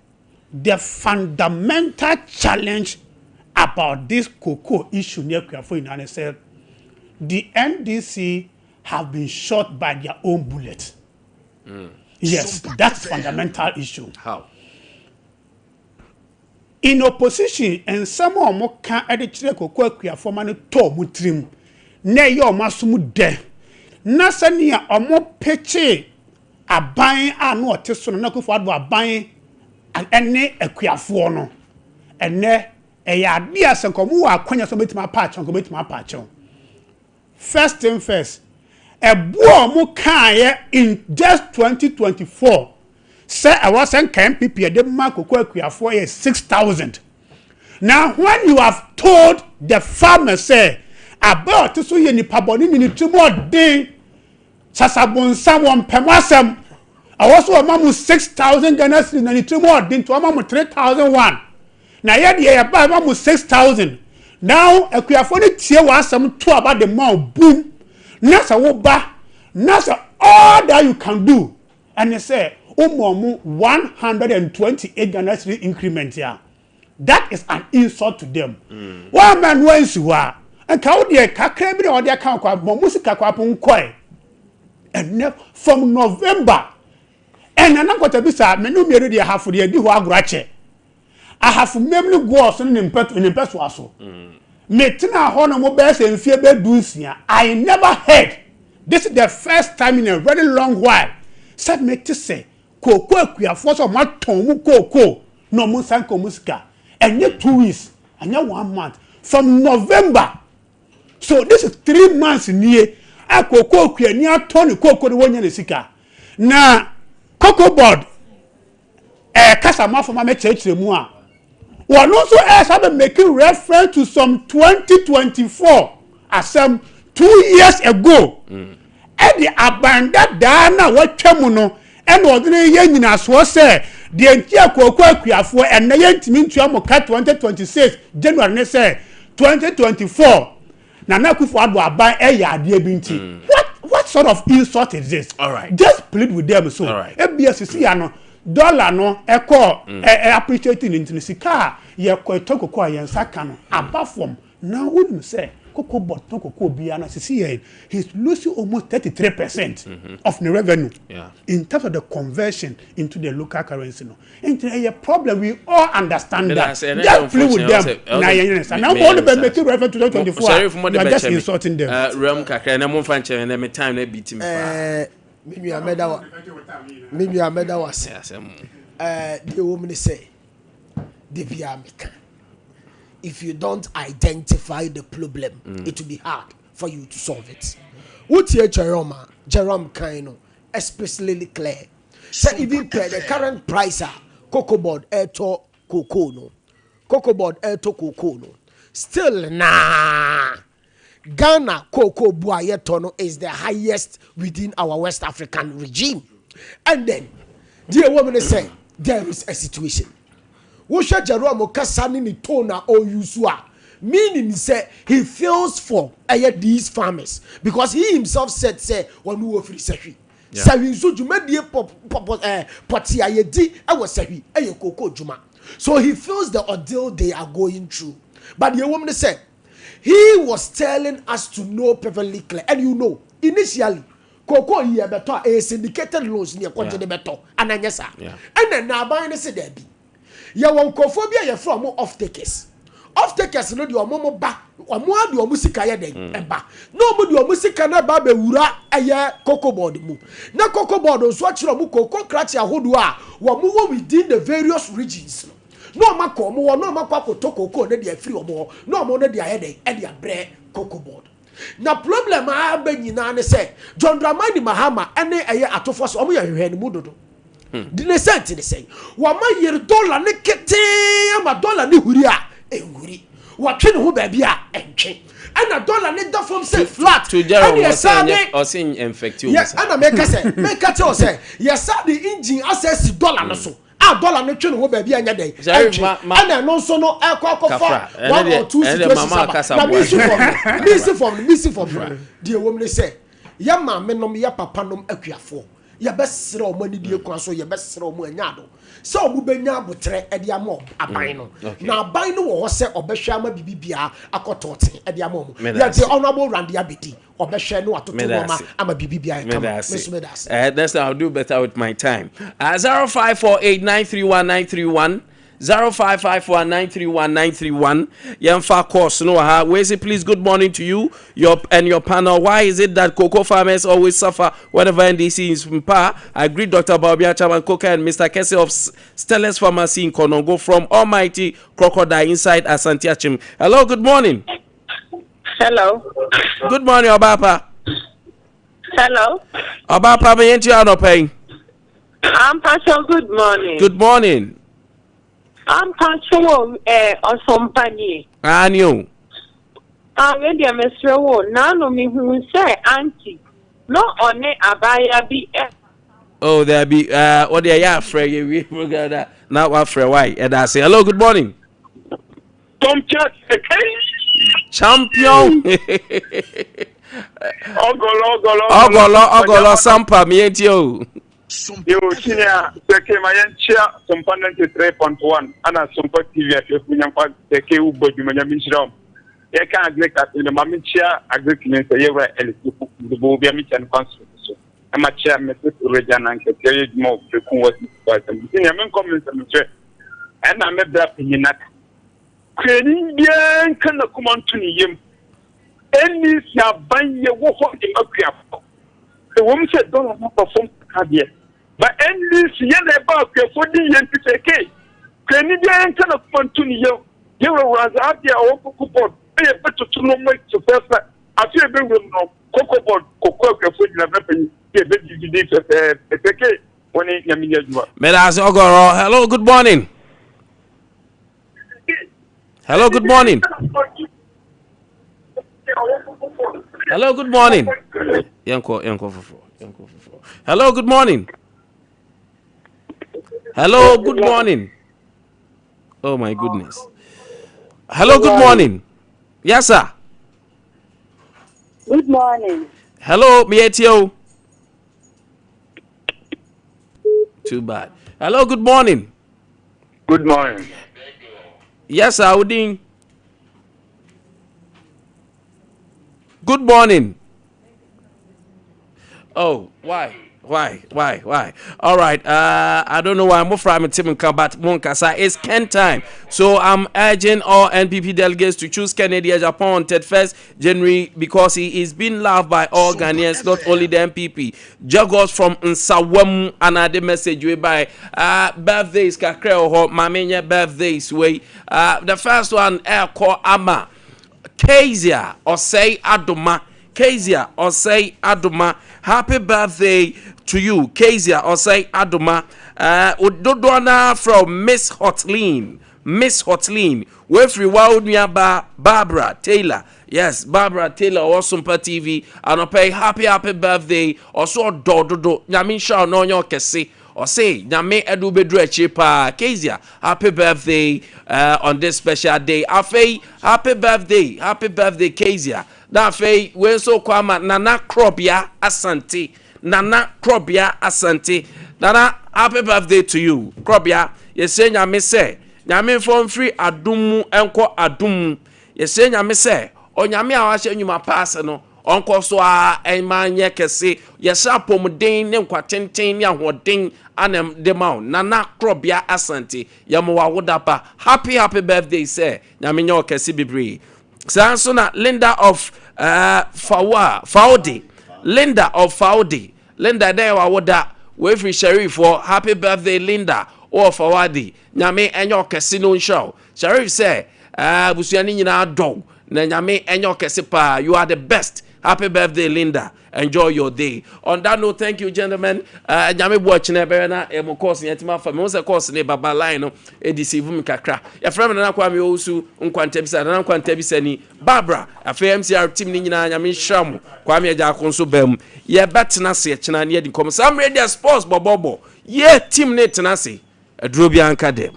the fundamental challenge about this cocoa issue near Kwafo in said the NDC have been shot by their own bullet. Yes, that's fundamental issue. How? In opposition and some of more can edit cocoa Kwafo man to mutrim ne yo masumu de nasania omo peche aban anu oteso na kofo ado aban ene akuafo no ene eya ade asenkomu wa akwanya so betima patch onko betima patch. First thing first, a boy kan in just 2024 say I was an MPP de makoko akuafo 6,000. Now when you have told the farmer say about so ye ni paboni ni tumo den sasabonsa won pemasem awoso amamu 6,000 Ghana cedis na ni tumo den to amamu 3,001 na ye de ye ba amamu 6,000 now akuafo ni tie wa asem to about the man boom nasa wo ba nasa all that you can do and they say omomu 128 Ghana cedis increment here. That is an insult to them. One man wants to and how dear Kakrebi or their account musica quapun and from November and I'm going to be sad. Menu me half for the idea grache. I have memory goals in Impetuaso. Metina honor mobiles and fear bedusia. I never heard. This is the first time in a very long while. Said me to say, Coco, we are forced of my tongue, Coco, no Musanko Musca. And yet 2 weeks, and yet 1 month from November. So this is 3 months near. I cocoa near Tony Coco the 1 year sika. Now, Cocoa Board, Casama for my church, one also else have making reference to some 2024 as some 2 years ago. And the abandoned Dana what Chemuno and ordinary yen as was said. The entire Cocoa for and the yen to Amoka 2026 January say 2024. Nana Kufuadwa buy a yard binti. What sort of insult is this? All right. Just plead with them so. All right. FBSC ano dollar no echo appreciating into the sika ye ko toko ko yen saka no apart from now wouldn't say Cocoa Board no Cocoa Biana CCA he's losing almost 33% of the revenue in terms of the conversion into the local currency no. And a problem we all understand that. Just play with them. Now all the making reference to 2024 you are just insulting them. Realm kakra na mo fan che na me time na beat him pa. Me nua meda was the woman say the biamika. If you don't identify the problem, it will be hard for you to solve it. What here, Jerome Kaino, especially clear. So even the current price, Cocoa Board, Eto Cocoa, no. Cocoa Board, Eto Cocoa, no. Still, nah. Ghana Cocoa Boyetono is the highest within our West African regime. And then, dear woman say, there is a situation. Wosha Jerome Kasani ni tona or Yusua. Meaning say he feels for these farmers because he himself said say one who free sehi. Sehi so juma die potia yedi was sehi koko juma. So he feels the ordeal they are going through. But the woman said he was telling us to know perfectly clear, and you know initially koko here better a syndicated loans near quantity better and anyesa. And then now buying say there be. Ya won kophobia ya from off takers. Off takers no di omo ba omo adi omo sika ye den eba no mo di omo sika na ba be wura eye cocoa board mu na cocoa board so akira mu cocoa crate ahodo a wo mo within the various regions no ma ko mo no ma kwa to cocoa na dia free omo no mo na dia ye den e dia bre cocoa board na problem a ba nyina ne se John Dramani Mahama ene eye atofo so omo ye hwehwe ne mu dodo di ne sent ne say wo ma yere dollar ne kete ama dollar ne huri a ehuri watwe ne ho ba bia entwe ana dollar ne da from say flat to Jerome or saying infective. Yes, ana make tell say yes the engine access dollar no so dollar ne twe ne ho ba bia nya den ana no so no fa 1 or 2 situations na me see from the woman say ya ma me nom ya papa nom akuafo ya besere o mani die kwa so ya besere o mu anyado se o mu benya abotre e dia mo aban no na aban no wo se obehwe ama bibibia akotote e dia mo ya the honorable Randy Abedi obehwe no atoto mo ama bibibia e kama mesumedas that's how I'll do better with my time 0548931931 0554931931 Yemfa course no ha we say please good morning to you your panel. Why is it that cocoa farmers always suffer whenever NDC is in power? I agree Dr. Bobia Chaman Coca and Mr. Kese of Stellar's Pharmacy in Konongo from Almighty Crocodile inside Asante Achim. Hello, good morning. Hello. Good morning Obapa. Hello. Obapa me enti anopai. I'm Pastor, good morning. Good morning. I'm Pastor on Sompa ni. Anyo. Ready Mr. Wo na no me hu say auntie. No one abaya bi Oh there be what they are afraid we gather now afraid why and I say hello good morning. Champion. Ogolo Sompa me etio. Yo senior teke mayencha Sompa 93.1 ana Sompa TV afi nyampa teke ubodu manyamishiram e ka agreka ne mamincha agrek ne se yewa elisiku do bia mi chan council so ama cha message regional nke teye mo bekun wasi kwata senior men comment me che ana me bra pinina kwani bien kana kuma ntuni yem eni sia banye wo ho de akuafo e wo mi se dollar mo perform kabie but NDC yene ba akuafo di yen piteke kwani bien kana kuma ntuni yem yewa was abia o kokopod e betutu no mo to first afi e be wem no kokopod kokko akuafo di na bepen e be di piteke woni nyaminya juma Medas Ogoro hello good morning. Hello, good morning. Hello, good morning. Yanko. Hello, good morning. Hello, good morning. Oh my goodness. Hello, good morning. Yes, sir. Good morning. Hello, Mietio. Too bad. Hello, good morning. good morning. Yes, Audin. Good morning. Oh, why? All right. I don't know why I'm from Tim but Monkasa. It's Ken time. So I'm urging all NPP delegates to choose Kennedy as appointed 1st January because he is being loved by all Ghanaians, not only the NPP. Jagos from Nsawam another message way by birthdays Kakreo Mamenya birthdays way. The first one air call Ama Kezia or say Adoma. Happy birthday to you, Kezia Osei Adoma. Udodona from Miss Hotlin. Wefri Waunia Barbara Taylor. Yes, Barbara Taylor or Sompa TV. And I pay happy birthday. Also Dodo. Nyamisha no nyo kesi. or say nyame edu bedru achi pa Kezia happy birthday on this special day afei happy birthday Kezia na afei we so kwama nana krobia asante nana happy birthday to you krobia yese nyame se nyame from free adumu enko adumu yese nyame se onyame a wahye nyuma pass no onko so a emanye kese yesa pomden ne nkwatenten ne ahoden anem de maw nana krobia asante yamwa wodapa happy birthday say nyame nyo kese bibre sanso na Linda of Faudi Linda dey wa woda we free Sheriff for happy birthday Linda or Fawadi nyame enyo kese no show Sheriff say busuani nyina dog na nyame enyo kese pa you are the best. Happy birthday, Linda. Enjoy your day. On that note, thank you, gentlemen. Nyame watching na mo course yetima fa me won course ne baba line no edisive me kakra. Ya frame na Kwame Osu Nkwantabisa na Nkwantabisa ni Barbara FMCR team ni nyina nyame hram Kwame Agya Konso bam. Ye betena se chena ne yedi kom Sam Radio Sports bobobo. Ye team ne tena se aduro bi anka dem.